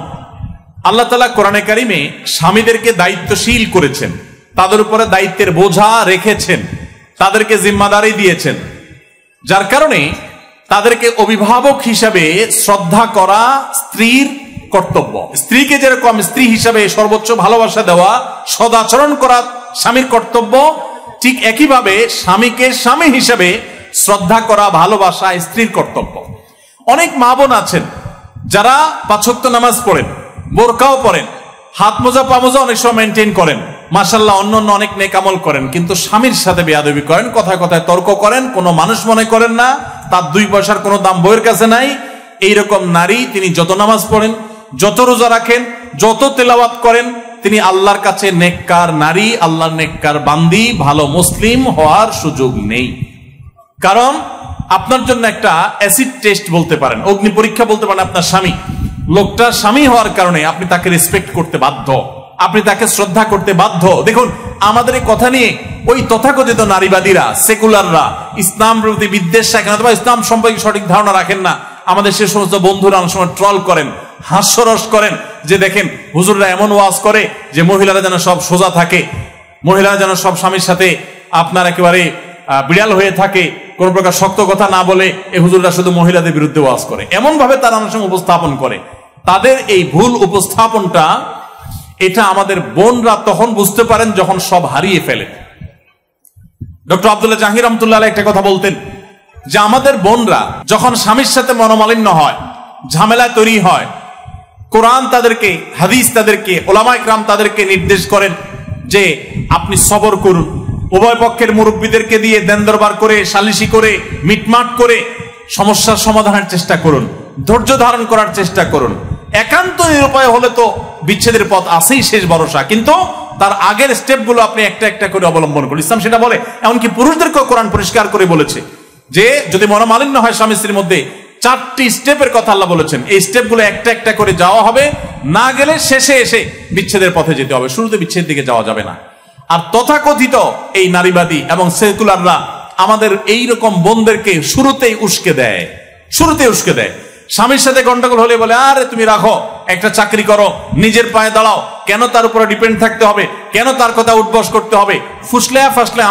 আল্লাহ তাআলা কোরআনে কারিমে স্বামীদেরকে দায়িত্বশীল করেছেন, তাদের উপরে দায়িত্বের বোঝা রেখেছেন, তাদেরকে জিম্মাদারি দিয়েছেন, যার কারণে তাদেরকে অভিভাবক হিসাবে শ্রদ্ধা করা স্ত্রীর কর্তব্য। স্ত্রীকে যেরকম স্ত্রী হিসাবে সর্বোচ্চ ভালোবাসা দেওয়া, সদাচরণ করা স্বামীর কর্তব্য, ঠিক একইভাবে স্বামীকে স্বামী হিসাবে শ্রদ্ধা করা, ভালোবাসা স্ত্রীর কর্তব্য। অনেক মা বোন আছেন যারা 5 ওয়াক্ত নামাজ পড়েন, বোরকাও পরেন, হাত মোজা পা মোজা অনেক সময় মেনটেন করেন, মাশাআল্লাহ অন্য অনেক নেক আমল করেন, কিন্তু স্বামীর সাথে বেয়াদবি করেন, কথায় কথায় তর্ক করেন, কোনো মানুষ মনে করেন না, তার 2 পয়সার কোনো দাম বইয়ের কাছে নাই। এইরকম নারী তিনি যত নামাজ পড়েন, যত রোজা রাখেন, যত তেলাওয়াত করেন, তিনি আল্লাহর কাছে নেককার নারী, আল্লাহর নেককার বান্দি, ভালো মুসলিম হওয়ার সুযোগ নেই। কারণ আপনার জন্য একটা অ্যাসিড টেস্ট বলতে পারেন, অগ্নি পরীক্ষা বলতে পারেন আপনার স্বামী। লোকটা স্বামী হওয়ার কারণে আপনি তাকে রেসপেক্ট করতে বাধ্য, আপনি তাকে শ্রদ্ধা করতে বাধ্য। দেখুন আমাদের এই কথা নিয়ে ওই তথাকথিত নারীবাদীরা, সেকুলাররা, ইসলাম প্রতি বিদ্বেষ রাখেন অথবা ইসলাম সম্পর্কে সঠিক ধারণা রাখেন না, আমাদের সে সমস্ত বন্ধুরা অনেক সময় ট্রল করেন, হাস্যরস করেন, যে দেখেন হুজুররা এমন ওয়াজ করে যে মহিলারা যেন সব সোজা থাকে, মহিলারা যেন সব স্বামীর সাথে আপনার একেবারে বিড়াল হয়ে থাকে, কোন প্রকার শক্ত কথা না বলে এই হুজুররা শুধু মহিলাদের বিরুদ্ধে ওয়াজ করে, এমন ভাবে তারা অনেক সময় উপস্থাপন করে। তাদের এই ভুল উপস্থাপনটা, এটা আমাদের বোনরা তখন বুঝতে পারেন যখন সব হারিয়ে ফেলে। ডক্টর আব্দুল্লাহ জাহাঙ্গীর রহমাতুল্লাহ আলাইহি একটা কথা বলতেন যে আমাদের বোনরা যখন স্বামীর সাথে মনোমালিন্য হয়, ঝামেলা তৈরি হয়, কোরআন তাদেরকে, হাদিস তাদেরকে, ওলামা ইকরাম তাদেরকে নির্দেশ করেন যে আপনি সবর করুন, উভয় পক্ষের মুরব্বীদেরকে দিয়ে দেন দরবার করে, সালিশি করে, মিটমাট করে সমস্যার সমাধানের চেষ্টা করুন, ধৈর্য ধারণ করার চেষ্টা করুন। একান্ত নিরুপায় হলে তো বিচ্ছেদের পথ আছেই শেষ ভরসা, কিন্তু তার আগের স্টেপগুলো আপনি একটা একটা করে অবলম্বন করুন। ইসলাম সেটা বলে, এমনকি পুরুষদেরকেও কোরআন পরিষ্কার করে বলেছে যে যদি মনোমালিন্য হয় স্বামী স্ত্রীর মধ্যে, 4টি স্টেপের কথা আল্লাহ বলেছেন, এই স্টেপগুলো একটা একটা করে যাওয়া হবে, না গেলে শেষে এসে বিচ্ছেদের পথে যেতে হবে, শুরুতে বিচ্ছেদের দিকে যাওয়া যাবে না। আর তথাকথিত এই নারীবাদী এবং সেকুলাররা আমাদের এইরকম বোনদেরকে শুরুতেই উস্কে দেয়, স্বামীর সাথে গন্ডগোল হলে বলে আরে তুমি রাখো, একটা চাকরি করো, নিজের পায়ে দাঁড়াও, কেন তার উপরে ডিপেন্ড থাকতে হবে, কেন তার কথা উঠবস করতে হবে, ফুসলে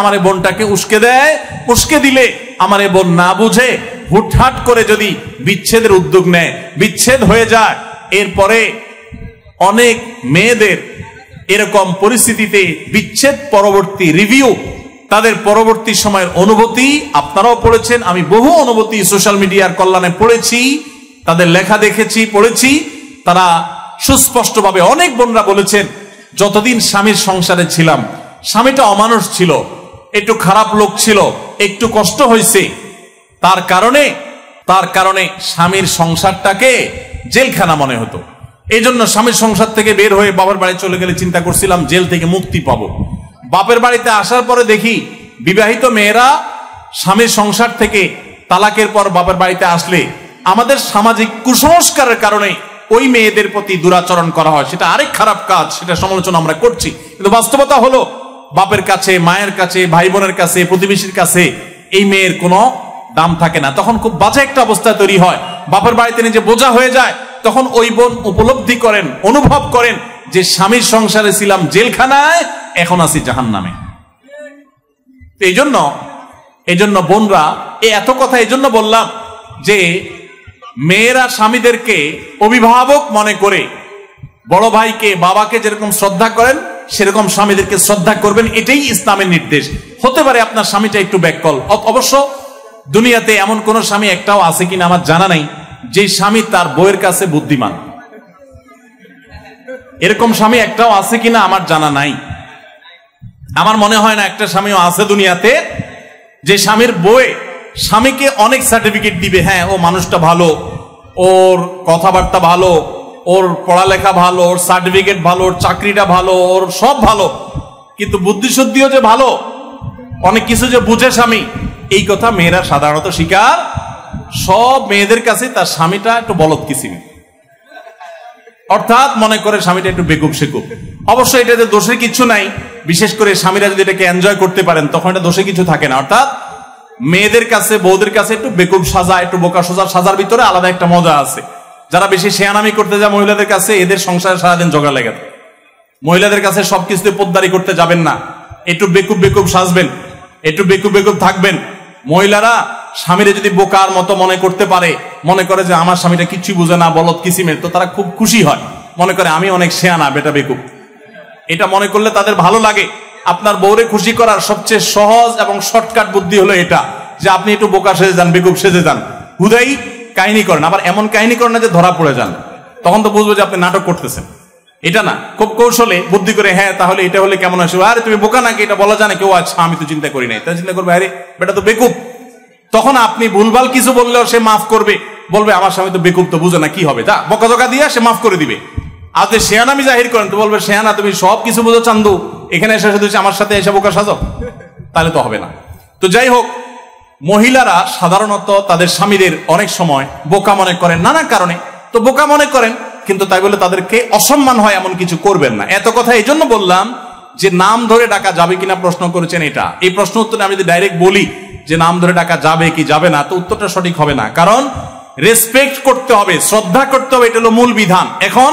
আমার এই বোনটাকে উস্কে দেয়। উস্কে দিলে আমার এই বোন না বুঝে হুটহাট করে যদি বিচ্ছেদের উদ্যোগ নেয়, বিচ্ছেদ হয়ে যায়, এরপরে অনেক মেয়েদের এরকম পরিস্থিতিতে বিচ্ছেদ পরবর্তী রিভিউ, তাদের পরবর্তী সময়ের অনুভূতি আপনারাও পড়েছেন, আমি বহু অনুভূতি সোশ্যাল মিডিয়ার কল্যাণে পড়েছি, তাদের লেখা দেখেছি, পড়েছি। তারা সুস্পষ্টভাবে অনেক বোনরা বলেছেন যতদিন স্বামীর সংসারে ছিলাম, স্বামীটা অমানুষ ছিল, একটু খারাপ লোক ছিল, একটু কষ্ট হয়েছে, তার কারণে স্বামীর সংসারটাকে জেলখানা মনে হতো। এই জন্য স্বামীর সংসার থেকে বের হয়ে বাবার বাড়ি চলে গেলে চিন্তা করছিলাম জেল থেকে মুক্তি পাবো। বাপের বাড়িতে আসার পরে দেখি বিবাহিত মেয়েরা স্বামীর সংসার থেকে তালাকের পর বাপের বাড়িতে আসলে আমাদের সামাজিক কুসংস্কারের কারণে ওই মেয়েদের প্রতি দুরাচরণ করা হয়, সেটা আরেক খারাপ কাজ, সেটা সমালোচনা আমরা করছি। কিন্তু বাস্তবতা হলো বাপের কাছে, মায়ের কাছে, ভাই বোনের কাছে, প্রতিবেশীর কাছে এই মেয়ের কোনো দাম থাকে না। তখন খুব বাজে একটা অবস্থা তৈরি হয়, বাপের বাড়িতে নিজে বোঝা হয়ে যায়। তখন ওই বোন উপলব্ধি করেন, অনুভব করেন যে স্বামীর সংসারে ছিলাম জেলখানায়, এখন আছি জাহান্নামে। এই জন্য বোনরা, এত কথা এই জন্য বললাম যে মেয়েরা স্বামীদেরকে অভিভাবক মনে করে, বড় ভাইকে, বাবাকে যেরকম শ্রদ্ধা করেন সেরকম স্বামীদেরকে শ্রদ্ধা করবেন, এটাই ইসলামের নির্দেশ। হতে পারে আপনার স্বামীটা একটু ব্যাককল, অবশ্য দুনিয়াতে এমন কোন স্বামী একটাও আছে কিনা আমার জানা নাই যে স্বামী তার বউয়ের কাছে বুদ্ধিমান। এরকম স্বামী একটাও আছে কিনা আমার জানা নাই। আমার মনে হয় না একটা স্বামীও আছে দুনিয়াতে যে স্বামীর বউয়ে স্বামীকে অনেক সার্টিফিকেট দিবে, হ্যাঁ ও মানুষটা ভালো, ওর কথাবার্তা ভালো, ওর পড়ালেখা ভালো, ওর সার্টিফিকেট ভালো, ওর চাকরিটা ভালো, ওর সব ভালো, কিন্তু বুদ্ধিশুদ্ধিও যে ভালো, অনেক কিছু যে বুঝে স্বামী, এই কথা মেয়েরা সাধারণত স্বীকার। সব মেয়েদের কাছে তার স্বামীটা একটু বলদ কিসিমি, অর্থাৎ মনে করে স্বামীটা একটু বেকুব সেকুব। অবশ্যই এটাতে দোষের কিছু নাই, বিশেষ করে স্বামীরা যদি এটাকে এনজয় করতে পারেন তখন এটা দোষে কিছু থাকে না। অর্থাৎ মেয়েদের কাছে, বউদের কাছে একটু বেকুব সাজা, একটু বোকা সোজা সাজার ভিতরে আলাদা একটা মজা আছে। যারা বেশি শেয়ানামি করতে যায় মহিলাদের কাছে, এদের সংসারে সারাদিন ঝগড়া লেগে থাকে। মহিলাদের কাছে সবকিছুতে পোদ্দারি করতে যাবেন না, একটু বেকুব বেকুব সাজবেন, একটু বেকুব বেকুব থাকবেন। মহিলারা স্বামীরে যদি বোকার মতো মনে করতে পারে, মনে করে যে আমার স্বামীটা কিচ্ছু বুঝে না, বলদ কিসিমের, তো তারা খুব খুশি হয়, মনে করে আমি অনেক শেয়ানা, বেটা বেকুব। এটা মনে করলে তাদের ভালো লাগে। আপনার বউরে খুশি করার সবচেয়ে সহজ এবং শর্টকাট বুদ্ধি হলো এটা, যে আপনি একটু বোকা সেজে যান, বেকুব সেজে যান, হুদাই কাহিনী করেন। আবার এমন কাহিনী করেন না যে ধরা পড়ে যান, তখন তো বুঝবো যে আপনি নাটক করতেছেন। এটা না, খুব কৌশলে বুদ্ধি করে, হ্যাঁ তাহলে এটা হলে কেমন আসবে, আরে তুমি বোকা নাকি, এটা বলা জানে কেউ, আচ্ছা আমি তো চিন্তা করি নাই, তাই চিন্তা করবে আরে বেটা তো বেকুব। তখন আপনি ভুলভাল কিছু বললেও সে মাফ করবে, বলবে আমার স্বামী তো বেকুব, তো বুঝে না, কি হবে, যা বকাঝকা দিয়ে সে মাফ করে দিবে। আর যে শেয়ানামি জাহির করেন তো বলবে, শেয়ানা তুমি সব কিছু বুঝো চান্দু, এখানে এসে শুধু আমার সাথে এসে বোকা সাজো, তাহলে তো হবে না। তো যাই হোক, মহিলারা সাধারণত তাদের স্বামীদের অনেক সময় বোকা মনে করেন নানা কারণে। তো বোকা মনে করেন, কিন্তু তাই বলে তাদেরকে অসম্মান হয় এমন কিছু করবেন না। এত কথা এই জন্য বললাম যে নাম ধরে ডাকা যাবে কিনা প্রশ্ন করেছেন, এটা এই প্রশ্ন উত্তরে আমি যদি ডাইরেক্ট বলি যে নাম ধরে ডাকা যাবে কি যাবে না, তো উত্তরটা সঠিক হবে না। কারণ রেসপেক্ট করতে হবে, শ্রদ্ধা করতে হবে, এটা হলো মূল বিধান। এখন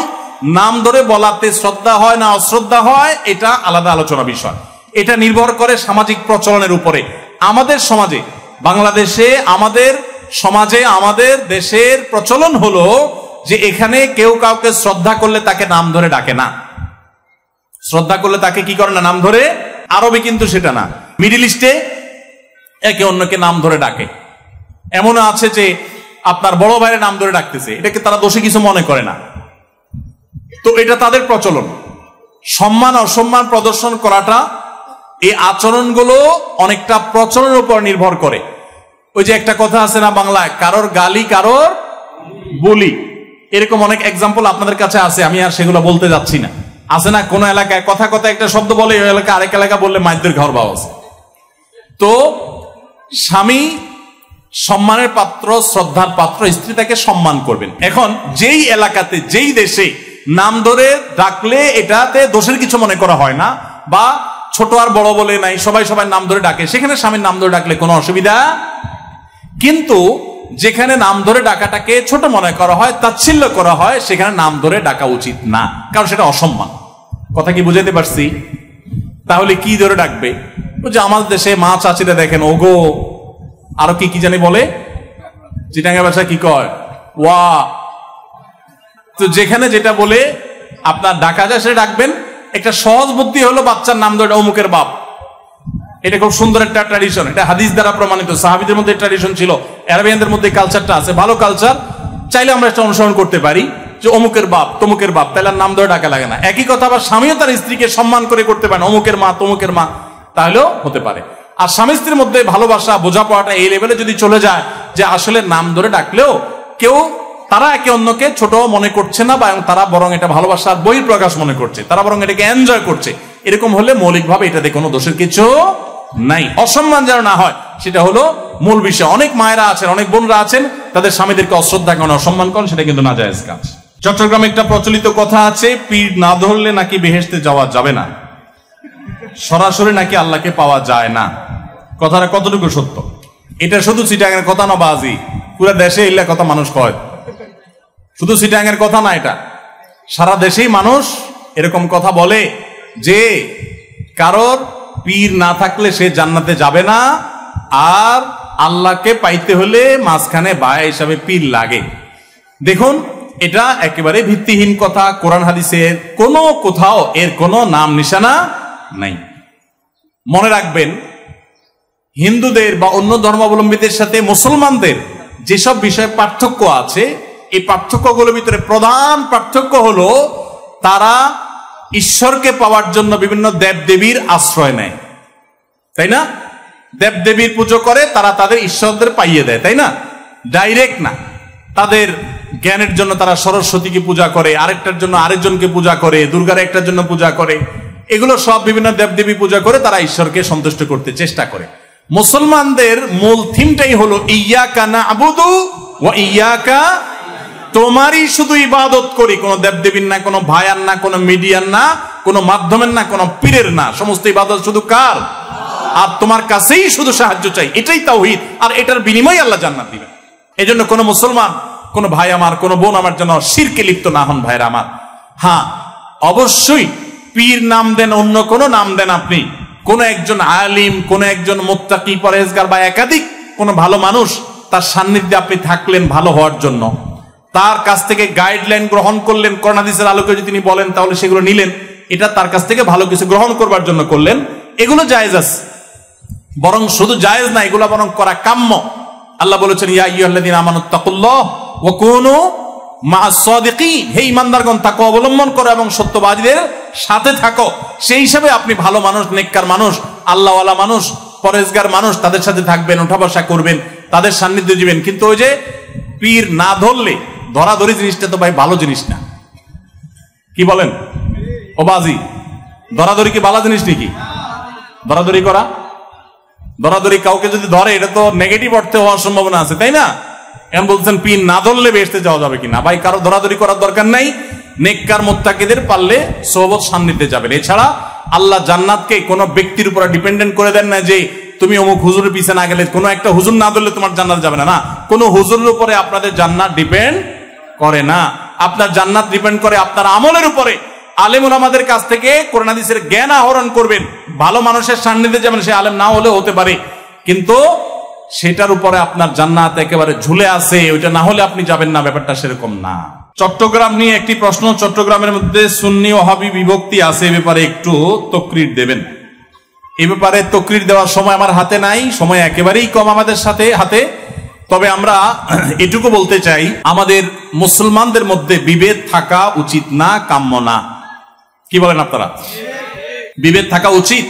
নাম ধরে বলাতে শ্রদ্ধা হয় না অশ্রদ্ধা হয়, এটা আলাদা আলোচনা বিষয়। এটা নির্ভর করে সামাজিক প্রচলনের উপরে। আমাদের সমাজে, বাংলাদেশে, আমাদের সমাজে, আমাদের দেশের প্রচলন হলো যে এখানে কেউ কাউকে শ্রদ্ধা করলে তাকে নাম ধরে ডাকে না। শ্রদ্ধা করলে তাকে কি করে না, নাম ধরে। আরবে কিন্তু সেটা না। মিডিল ইস্টে একে অন্যকে নাম ধরে ডাকে। এমন আছে যে আপনার বড় ভাইয়ের নাম ধরে ডাকতেছে, এটাকে তারা দোষে কিছু মনে করে না। তো এটা তাদের প্রচলন। সম্মান অসম্মান প্রদর্শন করাটা, এই আচরণগুলো অনেকটা প্রচলনের উপর নির্ভর করে। ওই যে একটা কথা আছে না বাংলায়, কারোর গালি কারোর বলি, এরকম অনেক এক্সাম্পল আপনাদের কাছে আছে, আমি আর সেগুলো বলতে যাচ্ছি না। আছে না কোন এলাকায় কথা কথা একটা শব্দ বলে, ওই এলাকা আরেক এলাকা বললে মাইদের ঘর বাবা। তো স্বামী সম্মানের পাত্র, শ্রদ্ধার পাত্র, স্ত্রী তাকে সম্মান করবেন। এখন যেই এলাকাতে, যেই দেশে নাম ধরে ডাকলে এটাতে দোষের কিছু মনে করা হয় না, বা ছোট আর বড় বলে নাই, সবাই সবাই নাম ধরে ডাকে, সেখানে স্বামীর নাম ধরে ডাকলে কোনো অসুবিধা। কিন্তু যেখানে নাম ধরে ডাকাটাকে ছোট মনে করা হয়, তাচ্ছিল্য করা হয়, সেখানে নাম ধরে ডাকা উচিত না, কারণ সেটা অসম্মান। কথা কি বুঝাতে পারছি? তাহলে কি ধরে ডাকবে? যে আমাদের দেশে মা চাচিরা দেখেন, ওগো, আরো কি কি জানি বলে, চিটাঙ্গা ভাষা কি কয়, ওয়া। তো যেখানে যেটা বলে আপনার ডাকা যায় সেটা ডাকবেন। একটা সহজ বুদ্ধি হলো বাচ্চার নাম ধরে অমুকের বাপ। এটা খুব সুন্দর একটা ট্র্যাডিশন, এটা হাদিস দ্বারা প্রমাণিত। সাহাবীদের মধ্যে ট্র্যাডিশন ছিল, আরবিয়ানদের মধ্যে কালচারটা আছে, ভালো কালচার। চাইলে আমরা একটা অনুসরণ করতে পারি যে অমুকের বাপ, তমুকের বাপ, তাহলে নাম ধরে ডাকা লাগে না। একই কথা আবার স্বামীও তার স্ত্রীকে সম্মান করে করতে পারেন, অমুকের মা, তমুকের মা, তাহলেও হতে পারে। আর স্বামী স্ত্রীর মধ্যে ভালোবাসা, বোঝাপড়াটা এই লেভেলে যদি চলে যায় যে আসলে নাম ধরে ডাকলেও কেউ, তারা একে অন্যকে ছোট মনে করছে না, বা তারা বরং এটা ভালোবাসার বহিঃপ্রকাশ মনে করছে, তারা বরং এটাকে এনজয় করছে, এরকম হলে মৌলিকভাবে এটাতে কোনো দোষের কিছু নাই। অসম্মান যেন না হয়, সেটা হলো মূল বিষয়। অনেক মায়েরা আছেন, অনেক বোনরা আছেন, তাদের স্বামীদেরকে অশ্রদ্ধা করেন, অসম্মান করেন, সেটা কিন্তু নাজায়েজ কাজ। চট্টগ্রামে একটা প্রচলিত কথা আছে, পীর না ধরলে নাকি বেহেশতে যাওয়া যাবে না, সরাসরি নাকি আল্লাহকে পাওয়া যায় না। কথাটা কতটুকু সত্য? এটা শুধু চিটাগাংয়ের কথা না বাজি, পুরো দেশে এলা কথা মানুষ কয়, শুধু চিটাগাংয়ের কথা না, এটা সারা দেশেই মানুষ এরকম কথা বলে যে কারোর পীর না থাকলে সে জান্নাতে যাবে না, আর আল্লাহকে পাইতে হলে মাঝখানে বায়া হিসাবে পীর লাগে। দেখুন, এটা একেবারে ভিত্তিহীন কথা। কোরআন হাদিসের কোনো কোথাও এর কোনো নাম নিশানা নাই। মনে রাখবেন, হিন্দুদের বা অন্য ধর্মাবলম্বীদের সাথে মুসলমানদের যেসব বিষয়ে পার্থক্য আছে, এই পার্থক্যগুলোর ভিতরে প্রধান পার্থক্য হলো তারা ঈশ্বরকে পাওয়ার জন্য বিভিন্ন দেবদেবীর আশ্রয় নেয়, তাই না? দেবদেবীর পুজো করে, তারা তাদের ঈশ্বরদের পাইয়ে দেয়, তাই না? ডাইরেক্ট না। তাদের জ্ঞানের জন্য তারা সরস্বতীকে পূজা করে, আরেকটার জন্য আরেকজনকে পূজা করে, দুর্গার একটার জন্য পূজা করে, এগুলো সব বিভিন্ন দেবদেবী পূজা করে তারা ঈশ্বরকে সন্তুষ্ট করতে চেষ্টা করে। মুসলমানদের মূল থিমটাই হলো ইয়াকা না'বুদু ওয়া ইয়াকা, তোমারই শুধু ইবাদত করি, কোনো দেবদেবীর না, কোনো ভায়ার না, কোনো মিডিয়ার না, কোনো মাধ্যমের না, কোনো পীরের না, সমস্ত ইবাদত শুধু কার? আর তোমার কাছেই শুধু সাহায্য চাই, এটাই তাওহীদ। আর এটার বিনিময়ে আল্লাহ জান্নাত দিবেন। এজন্য কোনো মুসলমান, কোনো ভাই আমার, কোনো বোন আমার যেন শিরকে লিপ্ত না হন, ভাইরা আমার। হ্যাঁ, অবশ্যই পীর নাম দেন, অন্য কোনো নাম দেন আপনি, কোনো একজন আলিম, কোনো একজন মুত্তাকি পরহেজগার বা একাধিক কোনো ভালো মানুষ, তার সান্নিধ্যে আপনি থাকলেন ভালো হওয়ার জন্য, তার কাছ থেকে গাইডলাইন গ্রহণ করলেন, কোরআন হাদিসের আলোকে যদি তিনি বলেন তাহলে সেগুলো নিলেন, এটা তার কাছ থেকে ভালো কিছু গ্রহণ করবার জন্য করলেন, এগুলো জায়েজ আছে। বরং শুধু জায়েজ না, এগুলো বরং করা কাম্য। আল্লাহ বলেছেন, ইয়া আইয়ুহাল্লাযীনা আমানুত্তাকুল্লাহ ওয়া কুনু মা'আস সাদিকিন, হে ঈমানদারগণ তাকওয়া অবলম্বন করো এবং সত্যবাদীদের সাথে থাকো। সেই হিসাবে আপনি ভালো মানুষ, নেককার মানুষ, আল্লাহওয়ালা মানুষ, পরহেজগার মানুষ, তাদের সাথে থাকবেন, ওঠা বসা করবেন, তাদের সান্নিধ্য দিবেন। কিন্তু ওই যে পীর না ধরলে, ধরাধরি জিনিসটা তো ভাই ভালো জিনিস না, কি বলেন ও বাজি? ধরাধরি কি ভালো জিনিস নাকি? ধরাধরি করা, ধরাধরি কাউকে যদি ধরে, এটা তো নেগেটিভ অর্থে হওয়ার সম্ভাবনা আছে, তাই না? এখন বলছেন পীর না ধরলে বেহেশতে যাওয়া যাবে কিনা? ভাই, কারো ধরাধরি করার দরকার নাই। নেককার মুত্তাকিদের পারলে সোহবত সান্নিধ্যে যাবেন। এছাড়া আল্লাহ জান্নাতকে কোনো ব্যক্তির উপর ডিপেন্ডেন্ট করে দেন না যে তুমি অমুক হুজুরের পিছনে না গেলে, কোনো একটা হুজুর না ধরলে তোমার জান্নাত যাবে না। না, কোনো হুজুরের উপরে আপনাদের জান্নাত ডিপেন্ড করে না। আপনার জান্নাত ডিপেন্ড করে আপনার আমলের উপরে। আলেম ওলামাদের কাছ থেকে কোরআন হাদিসের জ্ঞান আহরণ করবেন, ভালো মানুষের সান্নিধ্যে যাবেন, সে আলেম না হলেও হতে পারে, কিন্তু সেটার উপরে আপনার জান্নাত একেবারে ঝুলে আছে, ওইটা না হলে আপনি যাবেন না, ব্যাপারটা সেরকম না। চট্টগ্রাম নিয়ে একটি প্রশ্ন, চট্টগ্রামের মধ্যে সুন্নি ওয়াহাবি বিভক্তি আছে, এ ব্যাপারে একটু তকরির দেবেন। এ ব্যাপারে তকরির দেওয়ার সময় আমার হাতে নাই, সময় একেবারেই কম আমাদের হাতে। তবে আমরা এটুকু বলতে চাই, আমাদের মুসলমানদের মধ্যে বিভেদ থাকা উচিত না, কাম্য না। কি বলেন আপনারা? বিভেদ থাকা উচিত।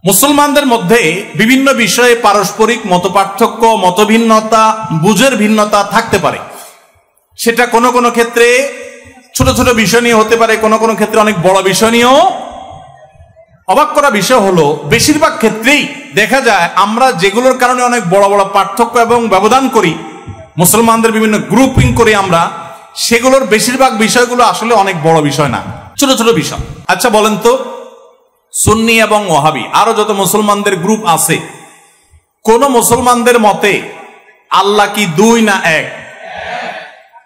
মুসলমানদের মধ্যে বিভিন্ন বিষয়ে পারস্পরিক মতপার্থক্য, মতভিন্নতা, বুঝের ভিন্নতা থাকতে পারে। সেটা কোনো কোনো ক্ষেত্রে ছোট ছোট বিষয় নিয়ে হতে পারে, কোনো কোনো ক্ষেত্রে অনেক বড় বিষয় নিয়েও। অবাক করা বিষয় হলো, বেশিরভাগ ক্ষেত্রেই দেখা যায় আমরা যেগুলোর কারণে অনেক বড় বড় পার্থক্য এবং ব্যবধান করি, মুসলমানদের বিভিন্ন গ্রুপিং করি আমরা, সেগুলোর বেশিরভাগ বিষয়গুলো আসলে অনেক বড় বিষয় না, ছোট ছোট বিষয়। আচ্ছা বলেন তো, সুন্নি এবং ওয়াহাবি আরো যত মুসলমানদের গ্রুপ আছে, কোন মুসলমানদের মতে আল্লাহ কি দুই না এক?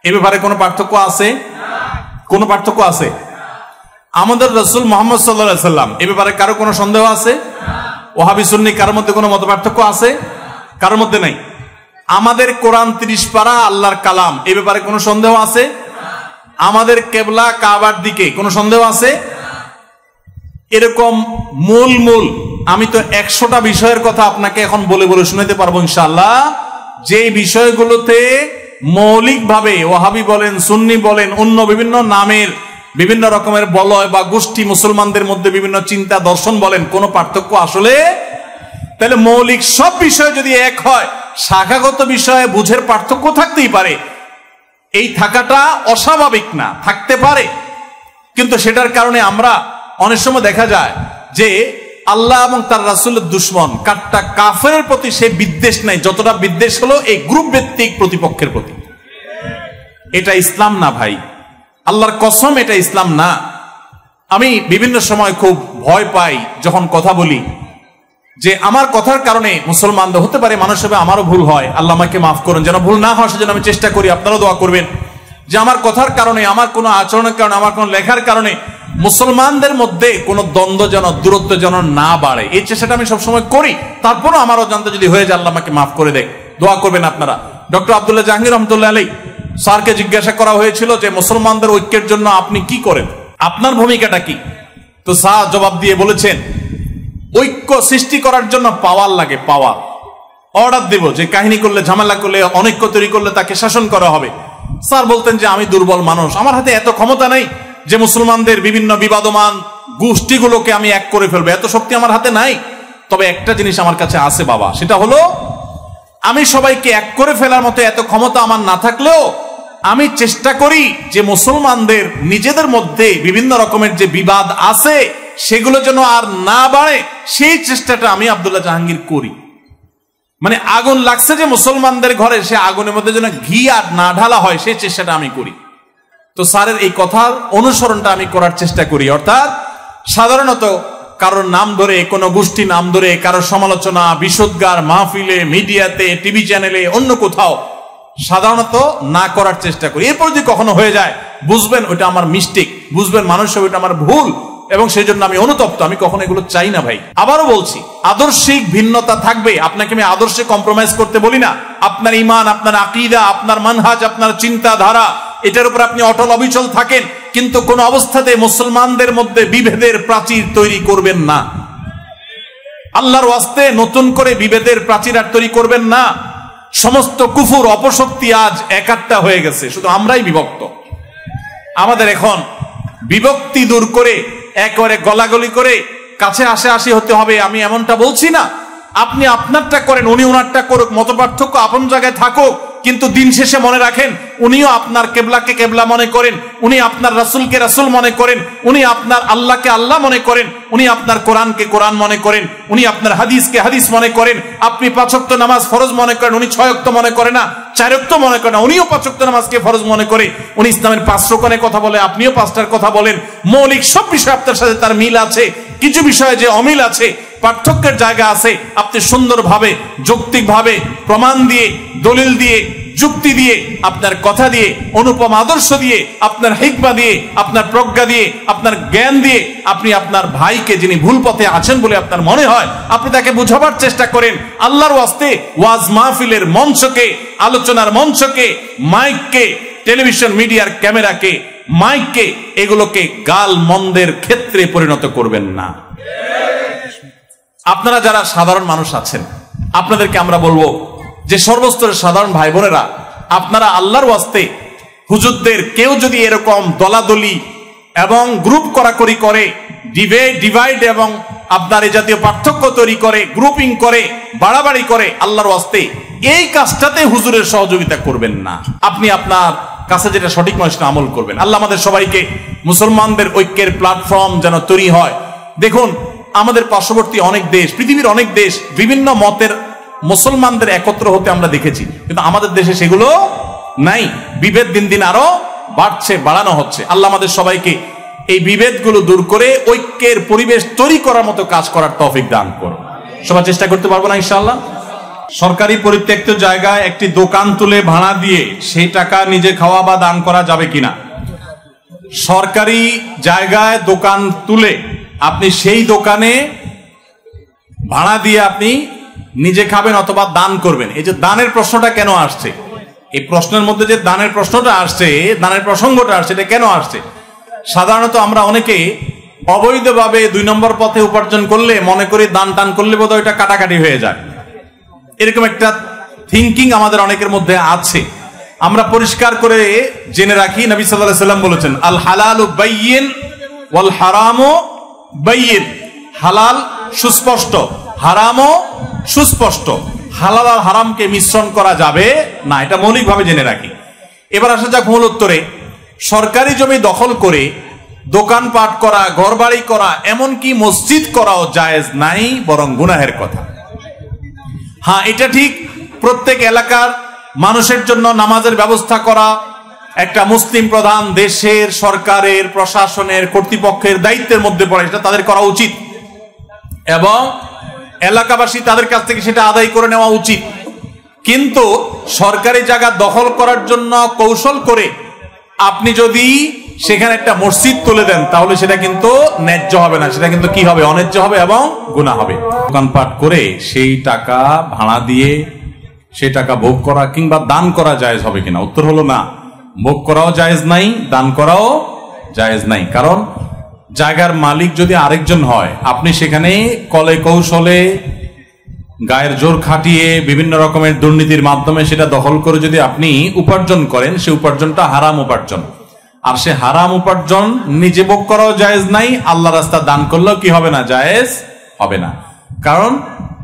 এ ব্যাপারে কোনো পার্থক্য আছে? কোনো পার্থক্য আছে? আমাদের রাসূল মুহাম্মদ সাল্লাল্লাহু আলাইহি সাল্লাম, এ ব্যাপারে কারো কোনো সন্দেহ আছে? ওয়াহাবি সুন্নি কারোর মধ্যে কোনো মত পার্থক্য আছে? কারোর মধ্যে নাই। আমাদের কোরআন 30 পারা আল্লাহর কালাম, এ ব্যাপারে কোনো সন্দেহ আছে? আমাদের কেবলা কাবার দিকে, কোনো সন্দেহ আছে? এরকম মূল আমি তো 100টা বিষয়ের কথা আপনাকে এখন বলে বলে শোনাতে পারবো ইনশাআল্লাহ, যে বিষয়গুলোতে মৌলিকভাবে ওয়াহাবি বলেন, সুন্নি বলেন, অন্য বিভিন্ন নামের বিভিন্ন রকমের বলয় বা গোষ্ঠী মুসলমানদের মধ্যে বিভিন্ন চিন্তা দর্শন বলেন, কোনো পার্থক্য আসলে। তাহলে মৌলিক সব বিষয় যদি এক হয়, শাখাগত বিষয়ে বুঝের পার্থক্য থাকতেই পারে। এই থাকাটা অস্বাভাবিক না, থাকতে পারে, কিন্তু সেটার কারণে আমরা অনেক সময় দেখা যায় যে আল্লাহ এবং তার রাসূলের দুশমন কাট্টা কাফেরের প্রতি সে বিদ্বেষ নাই, যতটা বিদ্বেষ হলো এই গ্রুপ ভিত্তিক প্রতিপক্ষের প্রতি। এটা ইসলাম না ভাই, আল্লাহর কসম এটা ইসলাম না। আমি বিভিন্ন সময় খুব ভয় পাই যখন কথা বলি যে আমার কথার কারণে মুসলমানদের হতে পারে মানুষ হবে, আমারও ভুল হয়, আল্লাহ আমাকে মাফ করুন, যেন ভুল না হয় সেজন্য আমি চেষ্টা করি। আপনারাও দোয়া করবেন যে আমার কথার কারণে, আমার কোনো আচরণের কারণে, আমার কোনো লেখার কারণে মুসলমানদের মধ্যে কোনো দ্বন্দ্ব যেন, দূরত্ব যেন না বাড়ে, এই চেষ্টাটা আমি সবসময় করি। তারপরও আমার অজান্তে যদি হয়ে যায় আল্লাহ আমাকে মাফ করে দেয়, দোয়া করবেন আপনারা। ডক্টর আব্দুল্লাহ জাহাঙ্গীর রহমতুল্লাহ আলাইহি স্যারকে জিজ্ঞাসা করা হয়েছিল যে মুসলমানদের ঐক্যের জন্য আপনি কি করেন, আপনার ভূমিকাটা কি? তো স্যার জবাব দিয়ে বলেছেন, ঐক্য সৃষ্টি করার জন্য পাওয়ার লাগে, পাওয়ার। অর্ডার দেব যে কাহিনী করলে, ঝামেলা করলে, অনৈক্য তৈরি করলে তাকে শাসন করা হবে। স্যার বলতেন যে আমি দুর্বল মানুষ, আমার হাতে এত ক্ষমতা নেই যে মুসলমানদের বিভিন্ন বিবাদমান গোষ্ঠীগুলোকে আমি এক করে ফেলবো, এত শক্তি আমার হাতে নাই। তবে একটা জিনিস আমার কাছে আছে বাবা, সেটা হলো আমি সবাইকে এক করে ফেলার মতো এত ক্ষমতা আমার না থাকলেও আমি চেষ্টা করি যে মুসলমানদের নিজেদের মধ্যে বিভিন্ন রকমের যে বিবাদ আছে সেগুলো যেন আর না বাড়ে, সেই চেষ্টাটা আমি আব্দুল্লাহ জাহাঙ্গীর করি। মানে আগুন লাগছে যে মুসলমানদের ঘরে, সে আগুনের মধ্যে যেন ঘি আর না ঢালা হয়, সেই চেষ্টাটা আমি করি। তো স্যারের এই কথার অনুসরণটা আমি করার চেষ্টা করি। অর্থাৎ সাধারণত কারোর নাম ধরে, কোনো গোষ্ঠী নাম ধরে কারোর সমালোচনা, বিশুদ্গার, মাহফিলে, মিডিয়াতে, টিভি চ্যানেলে, অন্য কোথাও সাধারণত না করার চেষ্টা করি। এরপর যদি কখনো হয়ে যায় বুঝবেন ওইটা আমার মিস্টেক, বুঝবেন মানুষ ওইটা আমার ভুল, এবং সেই জন্য আমি অনুতপ্ত। আমি কখনো এগুলো চাই না ভাই। আবারও বলছি, আদর্শিক ভিন্নতা থাকবে, আপনাকে আমি আদর্শে কম্প্রোমাইজ করতে বলি না। আপনার ঈমান, আপনার আকীদা, আপনার মানহাজ, আপনার চিন্তাধারা, এটার উপর আপনি অটল অবিচল থাকেন, কিন্তু কোন অবস্থাতে মুসলমানদের মধ্যে বিভেদের প্রাচীর তৈরি করবেন না। আল্লাহর ওয়াস্তে নতুন করে বিভেদের প্রাচীর আর তৈরি করবেন না। সমস্ত কুফুর, অপশক্তি আজ একাট্টা হয়ে গেছে, শুধু আমরাই বিভক্ত। আমাদের এখন বিভক্তি দূর করে একেবারে গলাগলি করে কাছে আশাআশি হতে হবে আমি এমনটা বলছি না। আপনি আপনারটা করেন, উনি ওনারটা করুক, মত পার্থক্য আপন জায়গায় থাকুক, কিন্তু দিন শেষে মনে রাখেন উনিও আপনার কেবলাকে কেবলা মনে করেন, উনি আপনার রাসূলকে রাসূল মনে করেন, উনি আপনার আল্লাহকে আল্লাহ মনে করেন, উনি আপনার কোরআনকে কোরআন মনে করেন, উনি আপনার হাদিসকে হাদিস মনে করেন। আপনি 5 ওয়াক্ত নামাজ ফরজ মনে করেন, উনি 6 ওয়াক্ত মনে করে না, 4 ওয়াক্ত মনে করে না, উনিও 5 ওয়াক্ত নামাজকে ফরজ মনে করে। উনি ইসলামের 5 রকমের কথা বলে, আপনিও 5টার কথা বলেন। মৌলিক সব বিষয় আপনার সাথে তার মিল আছে, কিছু বিষয়ে যে অমিল আছে, পার্থক্যের জায়গা আছে, আপনি সুন্দরভাবে যৌক্তিকভাবে প্রমাণ দিয়ে, দলিল দিয়ে, যুক্তি দিয়ে, আপনার কথা দিয়ে, অনুপম আদর্শ দিয়ে, আপনার হিকমা দিয়ে, আপনার প্রজ্ঞা দিয়ে, আপনার জ্ঞান দিয়ে আপনি আপনার ভাইকে, যিনি ভুল পথে আছেন বলে আপনার মনে হয়, আপনি তাকে বোঝাবার চেষ্টা করেন। আল্লাহর ওয়াস্তে ওয়াজ মাহফিলের মঞ্চকে, আলোচনার মঞ্চকে, মাইককে, টেলিভিশন মিডিয়ার ক্যামেরাকে, মাইককে, এগুলোকে গাল মন্দের ক্ষেত্রে পরিণত করবেন না। আপনারা যারা সাধারণ মানুষ আছেন, আপনাদেরকে আমরা বলবো যে সর্বস্তরের সাধারণ ভাই বোনেরা, আপনারা আল্লাহর ওয়াস্তে হুজুরদের কেউ যদি এরকম দলাদলি এবং গ্রুপ করাকরি করে, ডিভাইড এবং আপনার এই জাতীয় পার্থক্য তৈরি করে, গ্রুপিং করে, বাড়াবাড়ি করে, আল্লাহর ওয়াস্তে এই কাজটাতে হুজুরের সহযোগিতা করবেন না। আপনি আপনার কাছে যেটা সঠিক নয় সেটা আমল করবেন। আল্লাহ আমাদের সবাইকে মুসলমানদের ঐক্যের প্ল্যাটফর্ম যেন তৈরি হয়। দেখুন, আমাদের পার্শ্ববর্তী অনেক দেশ, পৃথিবীর অনেক দেশ বিভিন্ন মতের মুসলমানদের একত্র হতে আমরা দেখেছি, কিন্তু আমাদের দেশে সেগুলো নাই। বিভেদ দিন দিন আরো বাড়ছে, বাড়ানো হচ্ছে। আল্লাহ আমাদের সবাইকে এই বিভেদগুলো দূর করে ঐক্যের পরিবেশ তৈরি করার মতো কাজ করার তৌফিক দান করুন। সবাই চেষ্টা করতে পারবো না ইনশাআল্লাহ? সরকারি পরিত্যক্ত জায়গায় একটি দোকান তুলে ভাড়া দিয়ে সেই টাকা নিজে খাওয়া বা দান করা যাবে কিনা? সরকারি জায়গায় দোকান তুলে আপনি সেই দোকানে ভাড়া দিয়ে আপনি নিজে খাবেন অথবা দান করবেন, এই যে দানের প্রশ্নটা কেন আসছে, এই প্রশ্নের মধ্যে যে দানের প্রশ্নটা আসছে, দানের প্রসঙ্গটা আসছে, এটা কেন আসছে? সাধারণত আমরা অনেকে অবৈধভাবে 2 নম্বর পথে উপার্জন করলে মনে করি দান টান করলে বোধহয় এটা কাটাকাটি হয়ে যায়, এরকম একটা থিঙ্কিং আমাদের অনেকের মধ্যে আছে। আমরা পরিষ্কার করে জেনে রাখি, নবী সাল্লাল্লাহু আলাইহি ওয়াসাল্লাম বলেছেন, আল হালালু বাইয়িন ওয়াল হারামু বাইয়িন। হালাল সুস্পষ্ট, হারামও সুস্পষ্ট। হালাল আর হারামকে মিশ্রণ করা যাবে না, এটা মৌলিকভাবে জেনে রাখি। এবার আসা যাক মূল উত্তরে। সরকারি জমি দখল করে দোকানপাট করা, ঘরবাড়ি করা, এমনকি মসজিদ করাও জায়েজ নাই, বরং গুনাহের কথা। হ্যাঁ, এটা ঠিক, প্রত্যেক এলাকার মানুষের জন্য নামাজের ব্যবস্থা করা, একটা মুসলিম প্রধান দেশের সরকারের প্রশাসনের কর্তৃপক্ষের দায়িত্বের মধ্যে পড়ে, সেটা তাদের করা উচিত এবং এলাকাবাসী তাদের কাছ থেকে সেটা আদায় করে নেওয়া উচিত। কিন্তু সরকারি জায়গা দখল করার জন্য কৌশল করে আপনি যদি সেখানে একটা মসজিদ তুলে দেন তাহলে সেটা কিন্তু ন্যায্য হবে না, সেটা কিন্তু কি হবে, অন্যায্য হবে এবং গুনাহ হবে। দোকানপাট করে সেই টাকা ভাড়া দিয়ে সেই টাকা ভোগ করা কিংবা দান করা জায়েজ হবে কিনা? উত্তর হলো না, ভোগ করাও জায়েজ নাই, দান করাও জায়েজ নাই। কারণ জায়গার মালিক যদি আরেকজন হয়, আপনি সেখানে কলে কৌশলে গায়ের জোর খাটিয়ে বিভিন্ন রকমের দুর্নীতির মাধ্যমে সেটা দখল করে যদি আপনি উপার্জন করেন, সে উপার্জনটা হারাম উপার্জন। আর সে হারাম উপার্জন নিজে ভোগ করাও জায়েজ নাই, আল্লাহ রাস্তা দান করলেও কি হবে না, জায়েজ হবে না। কারণ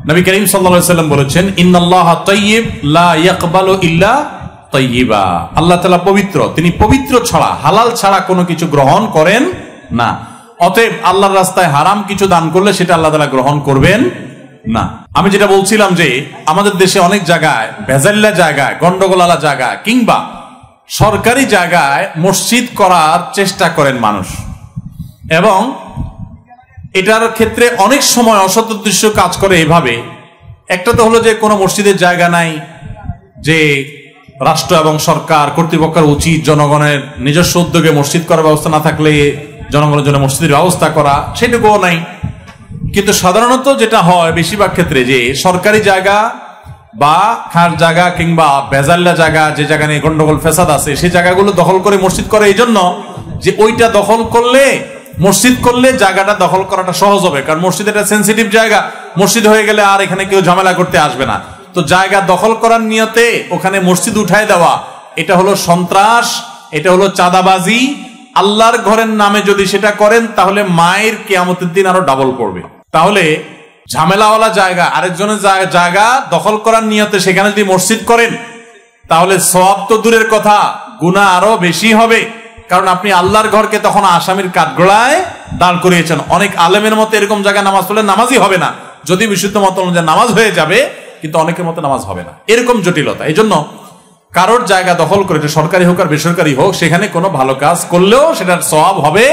নবী করিম সাল্লাল্লাহু আলাইহি ওয়াসাল্লাম বলেছেন, ইন্নাল্লাহা তাইয়্যিব লা ইয়াকবালু ইল্লা তাইয়্যিবা। আল্লাহ তাআলা পবিত্র, তিনি পবিত্র ছাড়া, হালাল ছাড়া কোনো কিছু গ্রহণ করেন না। অতএব আল্লাহর রাস্তায় হারাম কিছু দান করলে সেটা আল্লাহ তাআলা গ্রহণ করবেন না। আমি যেটা বলছিলাম যে আমাদের দেশে অনেক জায়গায় ভেজাল্লা জায়গায়, গন্ডগোলালা জায়গায় কিংবা সরকারি জায়গায় মসজিদ করার চেষ্টা করেন মানুষ, এবং এটার ক্ষেত্রে অনেক সময় অসৎ উদ্দেশ্য কাজ করে। এভাবে একটা তো হলো যে কোনো মসজিদের জায়গা নাই, যে রাষ্ট্র এবং সরকার কর্তৃপক্ষের উচিত জনগণের নিজস্ব উদ্যোগে মসজিদ করার ব্যবস্থা না থাকলে জনগণের জন্য মসজিদের ব্যবস্থা করা, সেটুকুও নাই। কিন্তু সাধারণত যেটা হয় বেশিরভাগ ক্ষেত্রে, যে সরকারি জায়গা বা খাস জায়গা কিংবা বেজাল্লা জায়গা, যে জায়গা নিয়ে গন্ডগোল ফেসাদ আছে, সেই জায়গাগুলো দখল করে মসজিদ করে এই জন্য যে ওইটা দখল করলে, মসজিদ করলে জায়গাটা দখল করাটা সহজ হবে। কারণ মসজিদ একটা সেন্সিটিভ জায়গা, মসজিদ হয়ে গেলে আর এখানে কেউ ঝামেলা করতে আসবে না। তো জায়গা দখল করার নিয়তে ওখানে মসজিদ উঠায় দেওয়া, এটা হলো সন্ত্রাস, এটা হলো চাঁদাবাজি। আল্লাহর ঘরের নামে যদি সেটা করেন তাহলে মায়ের কিয়ামতের দিন আরো ডাবল পড়বে। তাহলে ঝামেলাওয়ালা জায়গা, আরেকজনের জায়গা দখল করার নিয়তে সেখানে যদি মসজিদ করেন তাহলে সওয়াব তো দূরের কথা, গুনাহ আরো বেশি হবে। কারণ আপনি আল্লাহর ঘরকে তখন আসামির কাঠগড়ায় দাঁড় করিয়েছেন। অনেক আলেমের মতে এরকম জায়গায় নামাজ পড়লে নামাজই হবে না, যদি বিশুদ্ধ মত অনুযায়ী নামাজ হয়ে যাবে, কিন্তু অনেকের মতে নামাজ হবে না, এরকম জটিলতা। এই জন্য কারোর জায়গা দখল করে, সরকারি হোক আর বেসরকারি হোক, সেখানে কোনো ভালো কাজ করলেও সেটার সওয়াব হবে।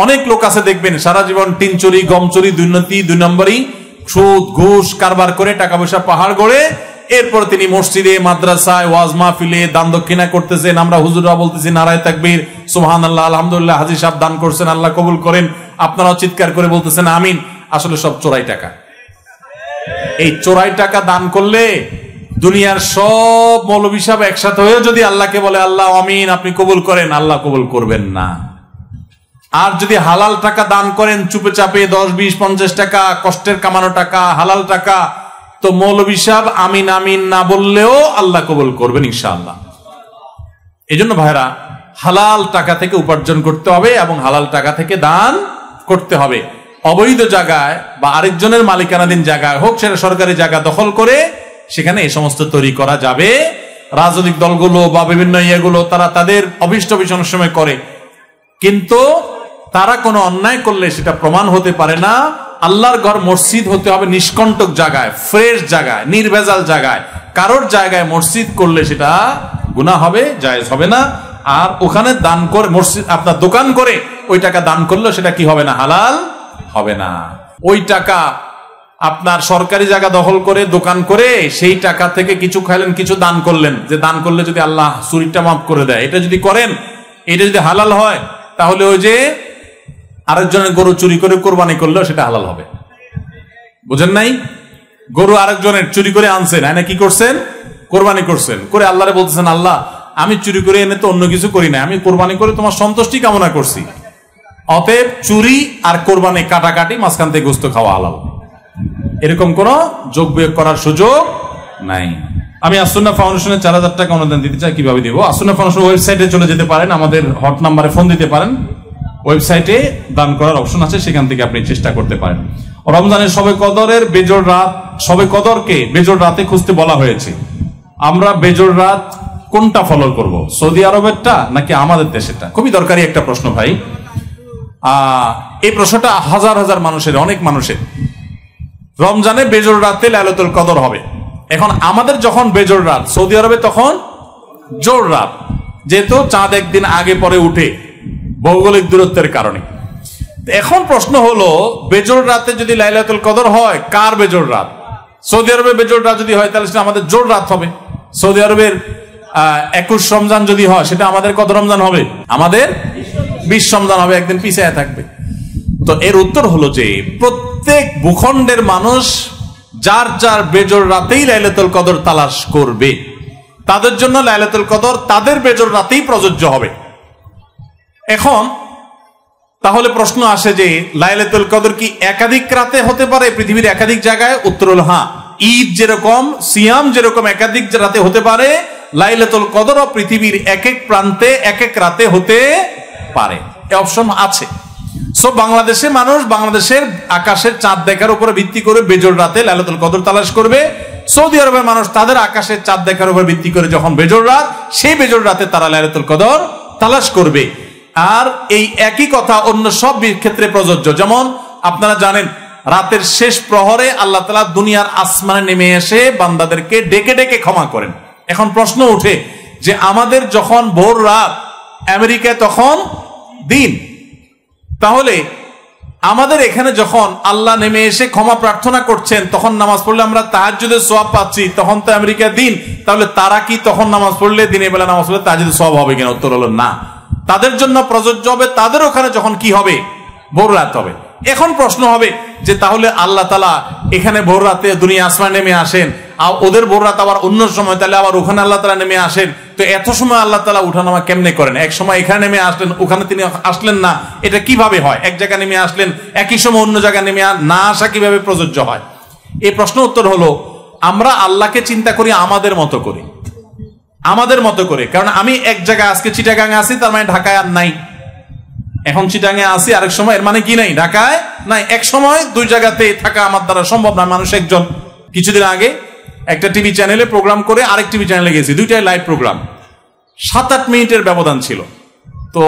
অনেক লোক আছে দেখবেন সারা জীবন টিন চুরি, গম চুরি, দুর্নীতি, 2 নম্বরই, সুদ ঘুষ কারবার করে টাকা পয়সা পাহাড় গড়ে, এরপর তিনি মসজিদে, মাদ্রাসায়, ওয়াজ মাহফিলে দান দক্ষিণা করতেছেন। আমরা হুজুররা বলতেছি নারায়ে তাকবীর, সুবহানাল্লাহ, আলহামদুলিল্লাহ, হাজী সাহেব দান করছেন, আল্লাহ কবুল করেন, আপনারাও চিৎকার করে বলতেছেন আমিন। আসলে সব চোরাই টাকা। এই চোরাই টাকা দান করলে দুনিয়ার সব মৌলবী সাহেব একসাথে হয়ে যদি আল্লাহকে বলে আল্লাহ আমিন, আপনি কবুল করেন, আল্লাহ কবুল করবেন না। আর যদি হালাল টাকা দান করেন চুপে চাপে, 10, 20, 50 টাকা, কষ্টের কামানো টাকা, হালাল টাকা, তো মৌলবী সাহেব আমিন আমিন না বললেও আল্লাহ কবুল করবেন ইনশাআল্লাহ। এই জন্য ভাইরা, হালাল টাকা থেকে উপার্জন করতে হবে এবং হালাল টাকা থেকে দান করতে হবে। অবৈধ জায়গায় বা আরেকজনের মালিকানাধীন জায়গায় হোক, সেটা সরকারি জায়গা দখল করে সেখানে এই সমস্ত তৈরি করা যাবে। রাজনৈতিক দলগুলো বা বিভিন্ন ইয়েগুলো তারা তাদের অভিষ্ট অনেক সময় করে, কিন্তু তারা কোনো অন্যায় করলে সেটা প্রমাণ হতে পারে না। আল্লাহর ঘর মসজিদ হতে হবে নিষ্কণ্টক জায়গায়, ফ্রেশ জায়গায়, নির্ভেজাল জায়গায়। কারোর জায়গায় মসজিদ করলে সেটা গুনাহ হবে, জায়েজ হবে না। আর ওখানে দান করে, মসজিদ আপনার দোকান করে ওই টাকা দান করলে সেটা কি হবে না, হালাল হবে না। ওই টাকা আপনার সরকারি জায়গা দখল করে দোকান করে সেই টাকা থেকে কিছু খাইলেন, কিছু দান করলেন, যে দান করলে যদি আল্লাহ চুরিটা মাফ করে দেয়, এটা যদি করেন, এটা যদি হালাল হয়, তাহলে ওই যে আরেকজনের গরু চুরি করে কোরবানি করলেও সেটা হালাল হবে। বুঝেন নাই? গরু আরেকজনের চুরি করে আনছেন, না কি করছেন, কোরবানি করছেন, করে আল্লাহরে বলতেছেন আল্লাহ আমি চুরি করে এনে তো অন্য কিছু করি না, আমি কোরবানি করে তোমার সন্তুষ্টি কামনা করছি। অতএব চুরি আর কোরবানি কাটাকাটি, মাঝখান থেকে গোস্ত খাওয়া হালাল। এরকম কোন যোগ বিয়োগ করার সুযোগ নাই। আমি আসুন্নাহ ফাউন্ডেশনের 4000 টাকা অনুদান দিতে চাই, কিভাবে দিব? আসুন্নাহ ফাউন্ডেশন ওয়েবসাইটে চলে যেতে পারেন, আমাদের হট নাম্বারে ফোন দিতে পারেন, ওয়েবসাইটে দান করার অপশন আছে, সেখান থেকে আপনি চেষ্টা করতে পারেন। রমজানের শবে কদরের বেজোড় রাত, শবে কদরকে বেজোড় রাতে খুঁজতে বলা হয়েছে। আমরা বেজোড় রাত কোনটা ফলো করব, সৌদি আরবেরটা নাকি আমাদের দেশেরটা? খুবই দরকারি একটা প্রশ্ন ভাই। এই প্রশ্নটা হাজার হাজার মানুষের, অনেক মানুষের। রমজানে বেজোড় রাতে লাইলাতুল কদর হবে। এখন আমাদের যখন বেজোড় রাত, সৌদি আরবে তখন জোড় রাত। যেহেতু চাঁদ একদিন আগে পরে উঠে ভৌগোলিক দূরত্বের কারণে। এখন প্রশ্ন হলো, বেজোড় রাতে যদি লাইলাতুল কদর হয়, কার বেজোড় রাত? সৌদি আরবের বেজোড় রাত যদি হয় তাহলে সেটা আমাদের জোড় রাত হবে। সৌদি আরবের 21 রমজান যদি হয়, সেটা আমাদের কত রমজান হবে? আমাদের 20 রমজান হবে, একদিন পিছিয়ে থাকবে। তো এর উত্তর হলো যে প্রত্যেক ভূখণ্ডের মানুষ যার যার বেজোড় রাতেই লাইলাতুল কদর তালাশ করবে, তাদের জন্য লাইলাতুল কদর তাদের বেজোড় রাতেই প্রযোজ্য হবে। এখন তাহলে প্রশ্ন আসে যে লাইলাতুল কদর কি একাধিক রাতে হতে পারে পৃথিবীর একাধিক জায়গায়? উত্তর হলো হ্যাঁ। ঈদ যেরকম, সিয়াম যেরকম একাধিক রাতে হতে পারে, লাইলাতুল কদরও পৃথিবীর এক এক প্রান্তে এক এক রাতে হতে পারে, এই অপশন আছে। সো বাংলাদেশের মানুষ বাংলাদেশের আকাশের চাঁদ দেখার উপরে ভিত্তি করে বেজোড় রাতে লাইলাতুল কদর তালাশ করবে। সৌদি আরবের মানুষ তাদের আকাশের চাঁদ দেখার উপর ভিত্তি করে যখন বেজোড় রাত, সেই বেজোড় রাতে তারা লাইলাতুল কদর তালাশ করবে। আর এই একই কথা অন্য সব ক্ষেত্রে প্রযোজ্য। যেমন আপনারা জানেন, রাতের শেষ প্রহরে আল্লাহ তাআলা দুনিয়ার আসমানে নেমে এসে বান্দাদেরকে ডেকে ডেকে ক্ষমা করেন। এখন প্রশ্ন উঠে যে আমাদের যখন ভোর রাত, আমেরিকায় তখন দিন, তাহলে আমাদের এখানে যখন আল্লাহ নেমে এসে ক্ষমা প্রার্থনা করছেন, তখন নামাজ পড়লে আমরা তাহাজ্জুদের সওয়াব পাচ্ছি, তখন তো আমেরিকা দিন, তাহলে তারা কি তখন নামাজ পড়লে, দিনের বেলা নামাজ পড়লে তাহাজ্জুদের সওয়াব হবে কিনা? উত্তর হলো না। তাদের জন্য প্রযোজ্য হবে তাদের ওখানে যখন কি হবে? ভোর রাত হবে। এখন প্রশ্ন হবে যে তাহলে আল্লাহ তাআলা এখানে ভোর রাতে দুনিয়া আসমানে নেমে আসেন, আর ওদের ভোর রাত আবার অন্য সময়, তাহলে আবার ওখানে আল্লাহ তাআলা নেমে আসেন, তো এত সময় আল্লাহ তাআলা উঠানামা কেমনে করেন? এক সময় এখানে নেমে আসলেন, ওখানে তিনি আসলেন না, এটা কিভাবে হয়? এক জায়গায় নেমে আসলেন, একই সময় অন্য জায়গায় নেমে না আসা কিভাবে প্রযোজ্য হয়? এই প্রশ্ন উত্তর হলো, আমরা আল্লাহকে চিন্তা করি আমাদের মতো করে, আমাদের মতো করে। কারণ আমি এক জায়গায় আজকে চিটাগাঙে আছি, তার মানে ঢাকায় আর নাই। এখন চিটাগাঙে আছি, আরেক সময় এর মানে কি নাই? ঢাকায় নাই। এক সময় দুই জায়গাতে থাকা আমার দ্বারা সম্ভব না। মানুষ একজন। কিছুদিন আগে একটা টিভি চ্যানেলে প্রোগ্রাম করে আরেক টিভি চ্যানেলে গেছি, দুইটাই লাইভ প্রোগ্রাম, 7-8 মিনিটের ব্যবধান ছিল। তো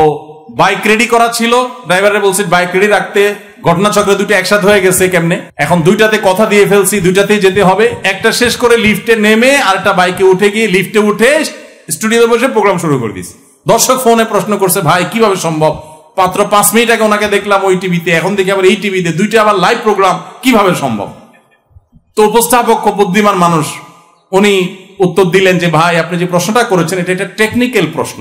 বাইক রেডি করা ছিল, ড্রাইভারে বলছি বাইক রেডি রাখতে, ঘটনাচক্রে দুটো একসাথে হয়ে গেছে কেমনে? এখন দুইটাতে কথা দিয়ে ফেলছি, দুইটাতেই যেতে হবে। একটা শেষ করে লিফটে নেমে আরেকটা বাইকে উঠে গিয়ে লিফটে উঠে স্টুডিওতে বসে প্রোগ্রাম শুরু করে দিয়েছি। দর্শক ফোনে প্রশ্ন করছে, ভাই কিভাবে সম্ভব? মাত্র 5 মিনিট আগে ওনাকে দেখলাম ওই টিভিতে, এখন দেখি আবার এই টিভিতে, দুইটা আবার লাইভ প্রোগ্রাম, কিভাবে সম্ভব? তো উপস্থাপক বুদ্ধিমান মানুষ, উনি উত্তর দিলেন যে ভাই আপনি যে প্রশ্নটা করেছেন এটা একটা টেকনিক্যাল প্রশ্ন,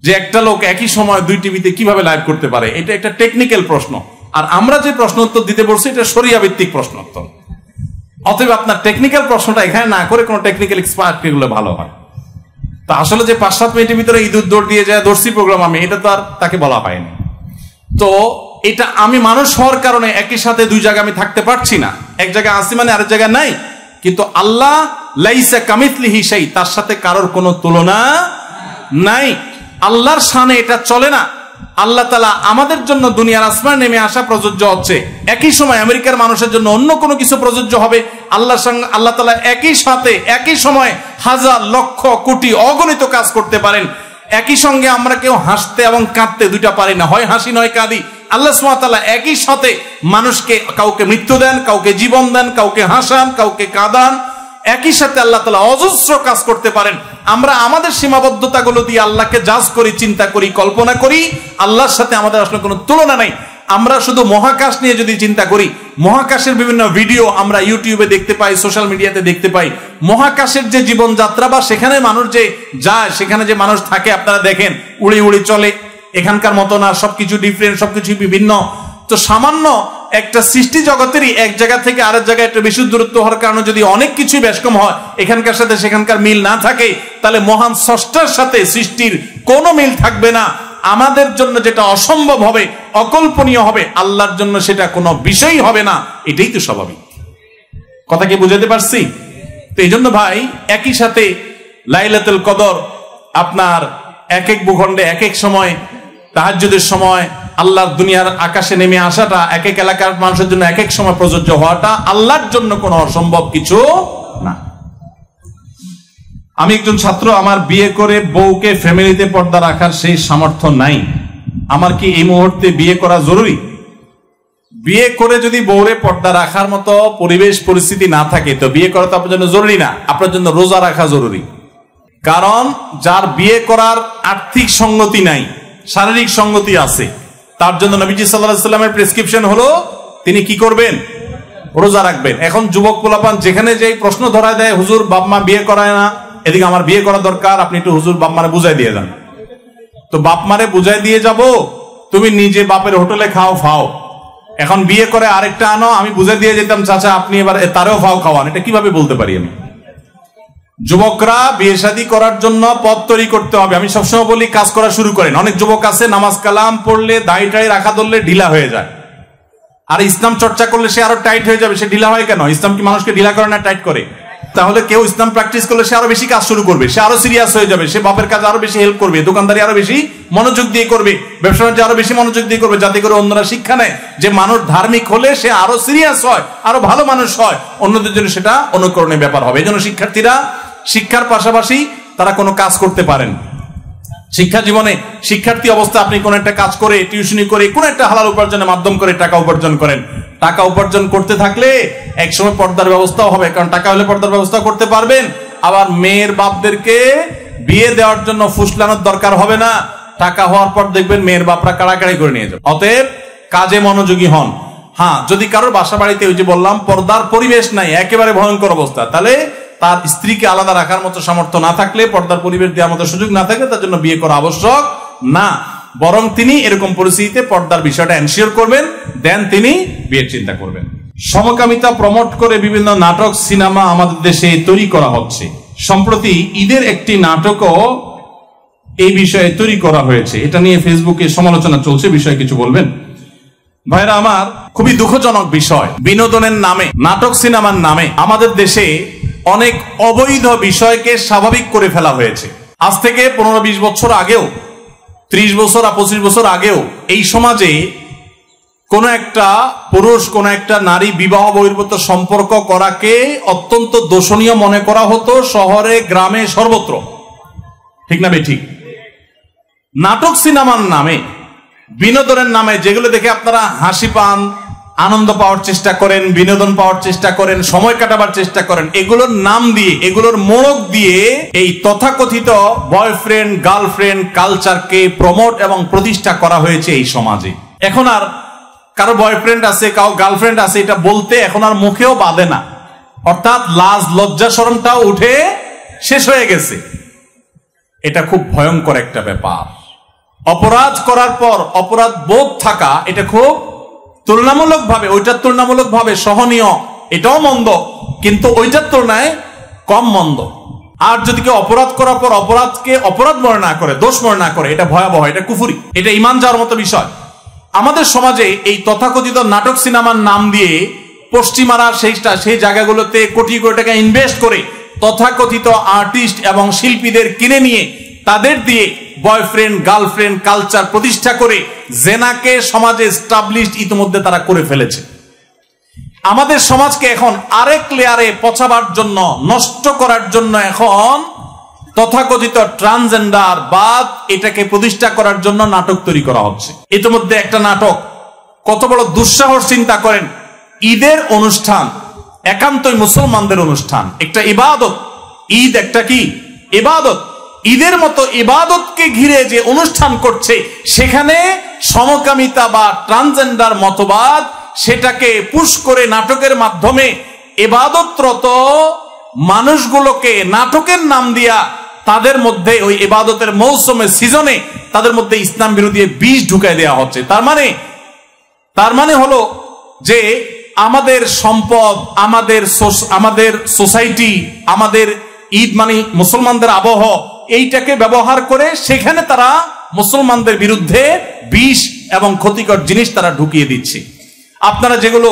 যে একটা লোক একই সময় দুই টিভিতে কিভাবে লাইভ করতে পারে, এটা একটা টেকনিক্যাল প্রশ্ন। আর আমরা যে প্রশ্ন উত্তর দিতে বলছি এটা শরিয়া ভিত্তিক প্রশ্ন উত্তর। অতএব আপনার টেকনিক্যাল প্রশ্নটা এখানে না করে কোনো টেকনিক্যাল এক্সপার্ট এগুলো ভালো হয়। তা আসলে যে 5-7 মিনিটের ভিতরে ইঁদুর দৌড় দিয়ে যায় দর্শি প্রোগ্রাম, আমি এটা তো আর তাকে বলা হয়নি। তো এটা আমি মানুষ হওয়ার কারণে একই সাথে দুই জায়গায় আমি থাকতে পারছি না, এক জায়গায় আসি মানে আরেক জায়গায় নাই। কিন্তু আল্লাহ লাইসা কামিথলিহি শাই, তার সাথে কারোর কোনো তুলনা নাই। আল্লাহর শানে এটা চলে না। আল্লাহ তাআলা আমাদের জন্য দুনিয়ার আসমানে নেমে আসা প্রযোজ্য হচ্ছে, একই সময় আমেরিকার মানুষের জন্য অন্য কোনো কিছু প্রযোজ্য হবে। আল্লাহর সঙ্গে আল্লাহ তাআলা একই সাথে একই সময় হাজার লক্ষ কোটি অগণিত কাজ করতে পারেন। একই সঙ্গে আমরা কেউ হাসতে এবং কাঁদতে দুইটা পারি না, হয় হাসি নয় কাঁদি। আল্লাহ সুবহানাহু ওয়া তাআলা একই সাথে মানুষকে, কাউকে মৃত্যু দেন, কাউকে জীবন দেন, কাউকে হাসান, কাউকে কাঁদান। একই সাথে আল্লাহ তাআলা অজস্র কাজ করতে পারেন। আমরা আমাদের সীমাবদ্ধতাগুলো দিয়ে আল্লাহকে জাজ করি, চিন্তা করি, কল্পনা করি। আল্লাহর সাথে আমাদের আসলে কোনো তুলনা নাই। আমরা শুধু মহাকাশ নিয়ে যদি চিন্তা করি, মহাকাশের বিভিন্ন ভিডিও আমরা ইউটিউবে দেখতে পাই, সোশ্যাল মিডিয়াতে দেখতে পাই। মহাকাশের যে জীবনযাত্রা বা সেখানে মানুষ যে যায়, সেখানে যে মানুষ থাকে, আপনারা দেখেন উড়ি উড়ি চলে, এখানকার মতো না, সবকিছু ডিফারেন্ট, সবকিছু বিভিন্ন। তো সামান্য একটা সৃষ্টি জগতেরই এক জায়গা থেকে আরেক জায়গায় একটা বেশি দূরত্ব হওয়ার কারণে যদি অনেক কিছুই বেশকম হয়, এখানকার সাথে সেখানকার মিল না থাকে, তাহলে মহান স্রষ্টার সাথে সৃষ্টির কোনো মিল থাকবে না। আমাদের জন্য যেটা অসম্ভব হবে, অকল্পনীয় হবে, আল্লাহর জন্য সেটা কোনো বিষয়ই হবে না। এটাই তো স্বাভাবিক। কথা কি বুঝাতে পারছি? তো এই জন্য ভাই, একই সাথে লাইলাতুল কদর আপনার এক এক ভূখণ্ডে এক এক সময়, তাহাজ্জুদের সময় আল্লাহর দুনিয়ার আকাশে নেমে আসাটা, এক এক এলাকার মানুষের জন্য এক এক সময় প্রযোজ্য হওয়াটা আল্লাহর জন্য কোনো অসম্ভব কিছু না। আমি একজন ছাত্র, আমার বিয়ে করে বউকে ফ্যামিলিতে পর্দা রাখার সেই সামর্থ্য নাই, আমার কি এই মুহূর্তে বিয়ে করা জরুরি? বিয়ে করে যদি বউরে পর্দা রাখার মতো পরিবেশ পরিস্থিতি না থাকে, তো বিয়ে করা তো আপনার জন্য জরুরি না। আপনার জন্য রোজা রাখা জরুরি। কারণ যার বিয়ে করার আর্থিক সঙ্গতি নাই, শারীরিক সঙ্গতি আছে, তার জন্য নবীজি সাল্লাল্লাহু আলাইহি ওয়াসাল্লামের প্রেসক্রিপশন হলো তিনি কি করবেন? রোজা রাখবেন। এখন যুবক পোলাপান যেখানে যেই প্রশ্ন ধরায় দেয়, হুজুর বাপ মা বিয়ে করায় না, এদিকে আমার বিয়ে করা দরকার, আপনি একটু হুজুর বাপ মারে বুঝাই দিয়ে যান। তো বাপ মারে বুঝাই দিয়ে যাব, তুমি নিজে বাপের হোটেলে খাও ফাও, এখন বিয়ে করে আরেকটা আনো, আমি বুঝাই দিয়ে যেতাম চাচা আপনি এবার তারেও ফাও খাওয়ান, এটা কিভাবে বলতে পারি আমি? যুবকরা বিয়ে শাদী করার জন্য পথ তৈরি করতে হবে। আমি সবসময় বলি কাজ করা শুরু করেন। অনেক যুবক আছে নামাজ কালাম পড়লে দাড়ি টাড়ি রাখা ধরলে ঢিলা হয়ে যায়, আর ইসলাম চর্চা করলে সে আরো টাইট হয়ে যাবে। সে ঢিলা হয় কেন? ইসলাম কি মানুষকে ঢিলা করে না টাইট করে? তাহলে কেউ ইসলাম প্র্যাকটিস করলে সে আরো বেশি কাজ শুরু করবে, সে আরো সিরিয়াস হয়ে যাবে, সে বাপের কাজে আরো বেশি হেল্প করবে, দোকানদারি আরো বেশি মনোযোগ দিয়ে করবে, ব্যবসা বাণিজ্য আরো বেশি মনোযোগ দিয়ে করবে, যাতে করে অন্যরা শিক্ষা নেয় যে মানুষ ধার্মিক হলে সে আরো সিরিয়াস হয়, আরো ভালো মানুষ হয়, অন্যদের জন্য সেটা অনুকরণের ব্যাপার হবে। এই জন্য শিক্ষার্থীরা শিক্ষার পাশাপাশি তারা কোনো কাজ করতে পারেন। শিক্ষা জীবনে শিক্ষার্থী অবস্থা আপনি কোন একটা কাজ করে, টিউশনি করে, কোন একটা হালাল উপার্জনের মাধ্যম করে টাকা উপার্জন করেন। টাকা উপার্জন করতে থাকলে একসময় পর্দার ব্যবস্থাও হবে, কারণ টাকা হলে পর্দার ব্যবস্থা করতে পারবেন। আবার মেয়ের বাপদেরকে বিয়ে দেওয়ার জন্য ফুসলানোর দরকার হবে না। টাকা হওয়ার পর দেখবেন মেয়ের বাপরা কাড়াকাড়ি করে নিয়ে যাবে। অতএব কাজে মনোযোগী হন। হ্যাঁ, যদি কারোর বাসা বাড়িতে ওই যে বললাম পর্দার পরিবেশ নাই, একেবারে ভয়ঙ্কর অবস্থা, তাহলে তার স্ত্রীকে আলাদা রাখার মতো সামর্থ্য না থাকলে, পর্দার পরিবেশ দেওয়ার মতো সুযোগ না থাকলে তার জন্য বিয়ে করা আবশ্যক না। বরং তিনি এরকম পরিস্থিতিতে পর্দার বিষয়টা এনশিওর করবেন, দেন তিনি বিয়ের চিন্তা করবেন। সমকামিতা প্রমোট করে বিভিন্ন নাটক সিনেমা আমাদের দেশে তৈরি করা হচ্ছে। সম্প্রতি ঈদের একটি নাটকও এই বিষয়ে তৈরি করা হয়েছে, এটা নিয়ে ফেসবুকে সমালোচনা চলছে, বিষয়ে কিছু বলবেন? ভাইরা আমার, খুবই দুঃখজনক বিষয়, বিনোদনের নামে, নাটক সিনেমার নামে আমাদের দেশে অনেক অবৈধ বিষয়কে স্বাভাবিক করে ফেলা হয়েছে। আজ থেকে 15-20 বছর আগেও, 30 বছর আর 25 বছর আগেও এই সমাজে কোন একটা পুরুষ কোন একটা নারী বিবাহ বহির্ভূত সম্পর্ক করাকে অত্যন্ত দোষণীয় মনে করা হতো, শহরে গ্রামে সর্বত্র। ঠিক না বেঠিক? নাটক সিনেমার নামে, বিনোদনের নামে, যেগুলো দেখে আপনারা হাসি পান, আনন্দ পাওয়ার চেষ্টা করেন, বিনোদন পাওয়ার চেষ্টা করেন, সময় কাটাবার চেষ্টা করেন, এগুলোর নাম দিয়ে, এগুলোর মোড়ক দিয়ে এই তথাকথিত বয়ফ্রেন্ড গার্লফ্রেন্ড কালচারকে প্রমোট এবং প্রতিষ্ঠা করা হয়েছে এই সমাজে। এখন আর কারো বয়ফ্রেন্ড আছে, কারো গার্লফ্রেন্ড আছে, এটা বলতে এখন আর মুখেও বাধে না, অর্থাৎ লাজ লজ্জা শরমটাও উঠে শেষ হয়ে গেছে। এটা খুব ভয়ঙ্কর একটা ব্যাপার। অপরাধ করার পর অপরাধ বোধ থাকা, এটা খুব তুলনামূলকভাবে, ওইটার তুলনামূলকভাবে সহনীয়, এটাও মন্দ, কিন্তু ওইটার তুলনায় কম মন্দ। আর যদি কেউ অপরাধ করার পর অপরাধকে অপরাধ মনে না করে, দোষ মনে না করে, এটা ভয়াবহ, এটা কুফরি, এটা ঈমান যাওয়ার মতো বিষয়। আমাদের সমাজে এই তথাকথিত নাটক সিনেমার নাম দিয়ে পশ্চিমারা সেই জায়গাগুলোতে কোটি কোটি টাকা ইনভেস্ট করে তথাকথিত আর্টিস্ট এবং শিল্পীদের কিনে নিয়ে তাদের দিয়ে বয়ফ্রেন্ড গার্লফ্রেন্ড কালচার প্রতিষ্ঠা করে জেনাকে সমাজে এস্টাবলিশড ইতিমধ্যে তারা করে ফেলেছে। আমাদের সমাজকে এখন আরেক লেয়ারে পচাবার জন্য, নষ্ট করার জন্য এখন তথাকথিত ট্রান্সজেন্ডার বাদ এটাকে প্রতিষ্ঠা করার জন্য নাটক তৈরি করা হচ্ছে। ইতিমধ্যে একটা নাটক, কত বড় দুঃসাহস চিন্তা করেন, ঈদের অনুষ্ঠান একান্তই মুসলমানদের অনুষ্ঠান, একটা ইবাদত। ঈদ একটা কি ইবাদত, ঈদের মতো ইবাদতকে ঘিরে যে অনুষ্ঠান করছে, সেখানে সমকামিতা বা ট্রান্সজেন্ডার মতবাদ সেটাকে পুশ করে নাটকের মাধ্যমে ইবাদতরত মানুষগুলোকে নাটকের নাম দিয়া তাদের মধ্যে ওই ইবাদতের মৌসুমে সিজনে তাদের মধ্যে ইসলাম বিরোধী বীজ ঢুকাই দেওয়া হচ্ছে। তার মানে হলো যে আমাদের সম্পদ, আমাদের সোসাইটি, আমাদের ঈদ মানে মুসলমানদের আবহ, এইটাকে ব্যবহার করে সেখানে তারা মুসলমানদের বিরুদ্ধে বিষ এবং ক্ষতিকর জিনিস তারা ঢুকিয়ে দিচ্ছে। আপনারা যেগুলো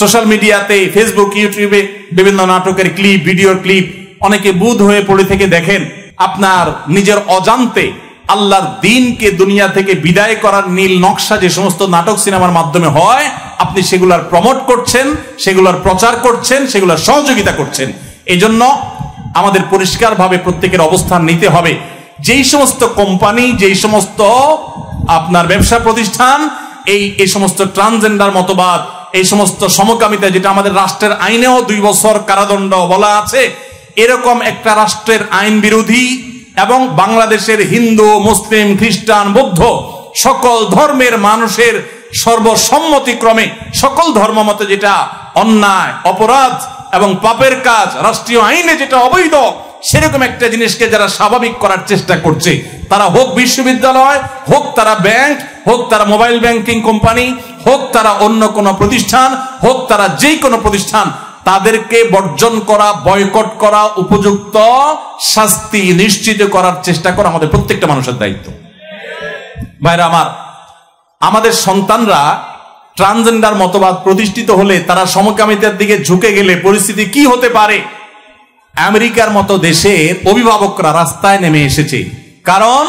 সোশ্যাল মিডিয়াতে, ফেসবুক, ইউটিউবে বিভিন্ন নাটকের ক্লিপ, ভিডিওর ক্লিপ অনেকে বুধ হয়ে পড়ে থেকে দেখেন, আপনার নিজের অজান্তে আল্লাহর দ্বীনকে দুনিয়া থেকে বিদায় করার নীল নকশা যে সমস্ত নাটক সিনেমার মাধ্যমে হয়, আপনি সেগুলার প্রমোট করছেন, সেগুলার প্রচার করছেন, সেগুলার সহযোগিতা করছেন। এই জন্য আমাদের পরিষ্কারভাবে প্রত্যেকের অবস্থান নিতে হবে। যেই সমস্ত কোম্পানি, যেই সমস্ত আপনার ব্যবসা প্রতিষ্ঠান এই সমস্ত ট্রান্সজেন্ডার মতবাদ, এই সমস্ত সমকামিতা, যেটা আমাদের রাষ্ট্রের আইনেও 2 বছর কারাদণ্ড বলা আছে, এরকম একটা রাষ্ট্রের আইন বিরোধী এবং বাংলাদেশের হিন্দু, মুসলিম, খ্রিস্টান, বৌদ্ধ সকল ধর্মের মানুষের সর্বসম্মতিক্রমে সকল ধর্মমতে যেটা অন্যায়, অপরাধ এবং পাপের কাজ, রাষ্ট্রীয় আইনে যেটা অবৈধ, সেরকম একটা জিনিসকে যারা স্বাভাবিক করার চেষ্টা করছে, তারা হোক বিশ্ববিদ্যালয়, হোক তারা ব্যাংক, হোক তারা মোবাইল ব্যাংকিং কোম্পানি, হোক তারা অন্য কোনো প্রতিষ্ঠান, হোক তারা যে কোনো প্রতিষ্ঠান, তাদেরকে বর্জন করা, বয়কট করা, উপযুক্ত শাস্তি নিশ্চিত করার চেষ্টা করা আমাদের প্রত্যেকটা মানুষের দায়িত্ব। ভাইরা আমার, আমাদের সন্তানরা ট্রান্সজেন্ডার মতবাদ প্রতিষ্ঠিত হলে, তারা সমকামিতার দিকে ঝুঁকে গেলে পরিস্থিতি কি হতে পারে? আমেরিকার মতো দেশের অভিভাবকরা রাস্তায় নেমে এসেছে, কারণ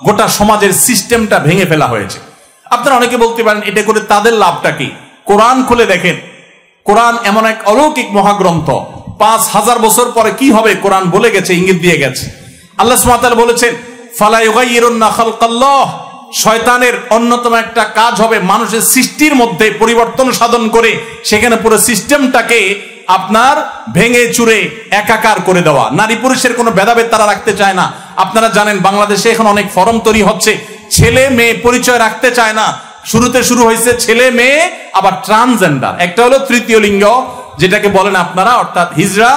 গোটা সমাজের সিস্টেমটা ভেঙে ফেলা হয়েছে। আপনারা অনেকে বলতে পারেন এটা করে তাদের লাভটা কি? কোরআন খুলে দেখেন, কোরআন এমন এক অলৌকিক মহাগ্রন্থ, 5000 বছর পরে কি হবে কোরআন বলে গেছে, ইঙ্গিত দিয়ে গেছে। আল্লাহ সুবহানাহু ওয়া তাআলা বলেছেন, ফালা ইউগাইয়িরুন্না খালকাল্লাহ, শয়তানের অন্যতম একটা কাজ হবে মানুষের সৃষ্টির মধ্যে পরিবর্তন সাধন করে সেখানে পুরো সিস্টেমটাকে আপনার ভেঙে চুরে একাকার করে দেওয়া। নারী পুরুষের কোনো ভেদাভেদ তারা রাখতে চায় না। আপনারা জানেন বাংলাদেশে এখন অনেক ফরম তৈরি হচ্ছে, ছেলে মেয়ে পরিচয় রাখতে চায় না। শুরুতে শুরু হয়েছে ছেলে মেয়ে, আবার ট্রান্সজেন্ডার, একটা হলো তৃতীয় লিঙ্গ যেটাকে বলেন আপনারা, অর্থাৎ হিজড়া।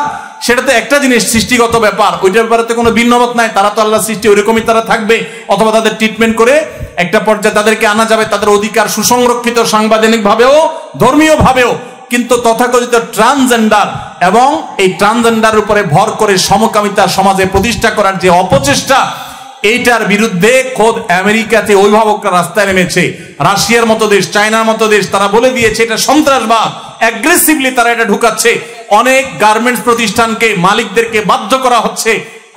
সেটা তো একটা জিনিস, সৃষ্টিগত ব্যাপার, ওইটার ব্যাপারে তো কোনো ভিন্নমত নাই। তারা তো আল্লাহ সৃষ্টি, ওইরকমই তারা থাকবে, অথবা তাদের ট্রিটমেন্ট করে একটা পর্যায়ে তাদেরকে আনা যাবে, তাদের অধিকার সুসংরক্ষিত সাংবিধানিক ভাবেও ধর্মীয় ভাবেও। কিন্তু তথাকথিত ট্রান্সজেন্ডার এবং এই ট্রান্সজেন্ডার উপরে ভর করে সমকামিতা সমাজে প্রতিষ্ঠা করার যে অপচেষ্টা, এইটার বিরুদ্ধে খোদ আমেরিকাতে অভিভাবকরা রাস্তায় নেমেছে। রাশিয়ার মতো দেশ, চায়নার মতো দেশ, তারা বলে দিয়েছে এটা সন্ত্রাসবাদ, অ্যাগ্রেসিভলি তারা এটা ঢুকাচ্ছে। অনেক গার্মেন্টস প্রতিষ্ঠানকে, মালিকদেরকে বাধ্য করা হচ্ছে,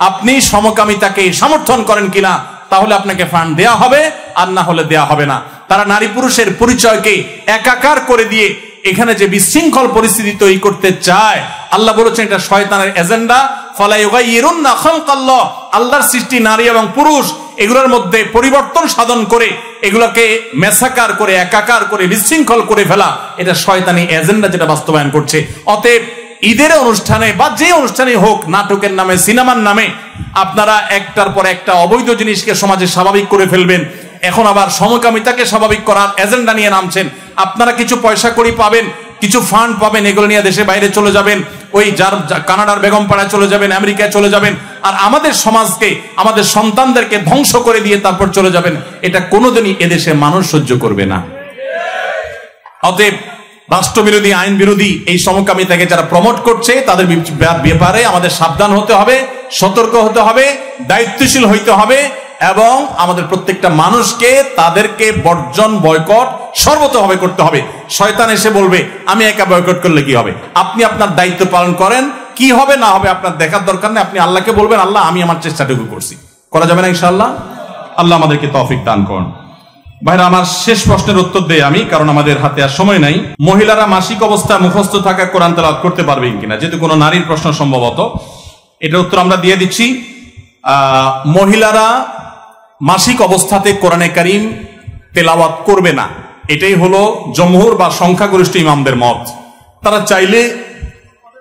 আপনি সমকামিতাকে সমর্থন করেন কিনা, তাহলে আপনাকে ফান্ড দেয়া হবে, আর না হলে দেয়া হবে না। তারা নারী পুরুষের পরিচয়কে একাকার করে দিয়ে এখানে যে বিশৃঙ্খল পরিস্থিতি তৈরি করতে চায়, আল্লাহ বলেছেন এটা শয়তানের এজেন্ডা। ফালা ইউগাইয়িরুন্না খালকাল্লাহ, আল্লাহর সৃষ্টি নারী এবং পুরুষ, এগুলোর মধ্যে পরিবর্তন সাধন করে এগুলোকে মেসাকার করে, একাকার করে, বিশৃঙ্খল করে ফেলা, এটা শয়তানি এজেন্ডা যেটা বাস্তবায়ন করছে। অতএব ঈদের অনুষ্ঠানে বা যে অনুষ্ঠানে হোক, নাটকের নামে, সিনেমার নামে আপনারা একটার পর একটা অবৈধ জিনিসকে সমাজে স্বাভাবিক করে ফেলবেন। এখন আবার সমকামিতাকে স্বাভাবিক করার এজেন্ডা নিয়ে নামছেন। আপনারা কিছু পয়সা কড়ি পাবেন, কিছু ফান্ড পাবেন, এগুলো নিয়ে দেশে বাইরে চলে যাবেন, ওই কানাডার বেগমপাড়ায় চলে যাবেন, আমেরিকায় চলে যাবেন, আর আমাদের সমাজকে, আমাদের সন্তানদেরকে ধ্বংস করে দিয়ে তারপর চলে যাবেন। এটা কোনোদিনই এদেশে মানুষ সহ্য করবে না। অতএব রাষ্ট্রবিরোধী, আইন বিরোধী এই সমকামিতাকে যারা প্রমোট করছে, তাদের ব্যাপারে আমাদের সাবধান হতে হবে, সতর্ক হতে হবে, দায়িত্বশীল হইতে হবে, এবং আমাদের প্রত্যেকটা মানুষকে তাদেরকে বর্জন, বয়কট সর্বতভাবে করতে হবে। শয়তান এসে বলবে আমি একা বয়কট করলে কি হবে, আপনি আপনার দায়িত্ব পালন করেন, কি হবে না হবে আপনার দেখার দরকার নেই। আপনি আল্লাহকে বলবেন, আল্লাহ আমি আমার চেষ্টাটুকু করছি। করা যাবে না ইনশাআল্লাহ? আল্লাহ আমাদেরকে তৌফিক দান করুন। ভাইরা আমার, শেষ প্রশ্নের উত্তর দেই আমি, কারণ আমাদের হাতে আর সময় নাই। মহিলারা মাসিক অবস্থায় মুখস্থ থাকা কোরআন তেলাওয়াত করতে পারবেন কিনা, যেহেতু কোনো নারীর প্রশ্ন সম্ভবত, এটার উত্তর আমরা দিয়ে দিচ্ছি। মহিলারা মাসিক অবস্থাতে কোরআনে কারীম তেলাওয়াত করবে না, এটাই হলো জমহুর বা সংখ্যাগরিষ্ঠ ইমামদের মত। তারা চাইলে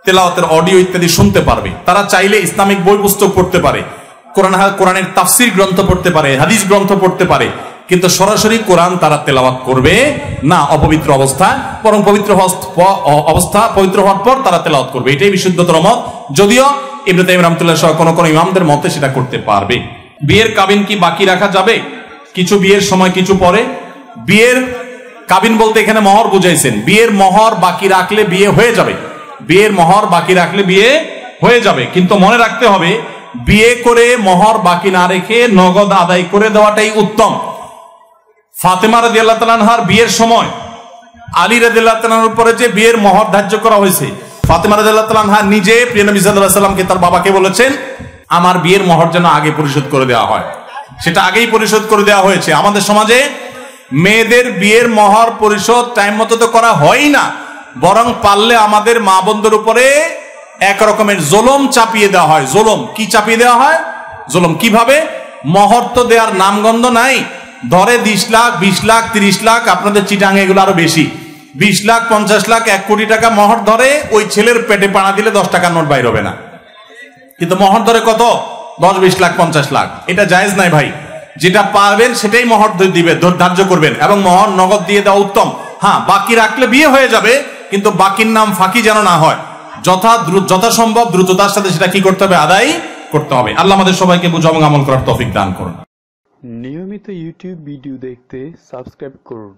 তেলাওয়াতের অডিও ইত্যাদি শুনতে পারবে, তারা চাইলে ইসলামিক বই পুস্তক পড়তে পারে, কোরআনের তাফসির গ্রন্থ পড়তে পারে, হাদিস গ্রন্থ পড়তে পারে, কিন্তু সরাসরি কোরআন তারা তেলাওয়াত করবে না অপবিত্র অবস্থায়, বরং পবিত্র হওয়ার পর তারা তেলাওয়াত করবে, এটাই বিশুদ্ধতর মত। যদিও ইবনে তাইমিয়া রাহমাতুল্লাহ সহ কোন ইমামদের মতে সেটা করতে পারবে। বিয়ের কাবিন কি বাকি রাখা যাবে? কিছু বিয়ের সময়, কিছু পরে। বিয়ের কাবিন বলতে এখানে মোহর বুঝাইছেন, বিয়ের মোহর বাকি রাখলে বিয়ে হয়ে যাবে, বিয়ের মোহর বাকি রাখলে বিয়ে হয়ে যাবে। কিন্তু মনে রাখতে হবে, বিয়ে করে মোহর বাকি না রেখে নগদ আদায় করে দেওয়াটাই উত্তম। ফাতেমা রাদিয়াল্লাহু তাআলা আনহার বিয়ের সময় আলী রাদিয়াল্লাহু তাআলার উপরে যে বিয়ের মোহর ধার্য করা হয়েছে, ফাতেমা রাদিয়াল্লাহু তাআলা আনহা নিজে প্রিয় নবী সাল্লাল্লাহু আলাইহি ওয়াসাল্লামকে, তার বাবাকে বলেছেন আমার বিয়ের মোহর যেন আগে পরিশোধ করে দেওয়া হয়। সেটা আগেই পরিশোধ করে দেওয়া হয়েছে। আমাদের সমাজে মেয়েদের বিয়ের মোহর পরিশোধ টাইম মতো তো করা হয় না, বরং পারলে আমাদের মা বোনদের উপরে এক রকমের জুলুম চাপিয়ে দেওয়া হয়। জুলুম কি চাপিয়ে দেওয়া হয়? জুলুম কিভাবে? মোহর তো দেওয়ার নামগন্ধ নাই, ধরে 10 লাখ, 20 লাখ, 30 লাখ, আপনাদের চিটাঙ্গে এগুলো আরো বেশি, 20 লাখ, 50 লাখ, 1 কোটি টাকা মোহর ধরে, ওই ছেলের পেটে পাড়া দিলে 10 টাকার নোট বাইর হবে না। কিন্তু মোহর ধরে কত? 10-20 লাখ 50 লাখ, এটা জায়েজ নাই ভাই। যেটা পারবেন সেটাই মহর দিবে, ধার্য করবেন, এবং মহর নগদ দিয়ে দেওয়া উত্তম। হ্যাঁ, বাকি রাখলে বিয়ে হয়ে যাবে, কিন্তু বাকির নাম ফাঁকি যেন না হয়। যথাসম্ভব দ্রুততার সাথে সেটা কি করতে হবে, আদায় করতে হবে। আল্লাহ আমাদের সবাইকে বুঝ এবং আমল করার তৌফিক দান করুন। নিয়মিত ইউটিউব ভিডিও দেখতে সাবস্ক্রাইব করুন।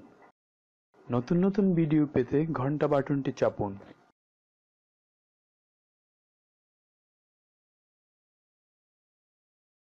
নতুন নতুন ভিডিও পেতে ঘন্টা বাটনটি চাপুন।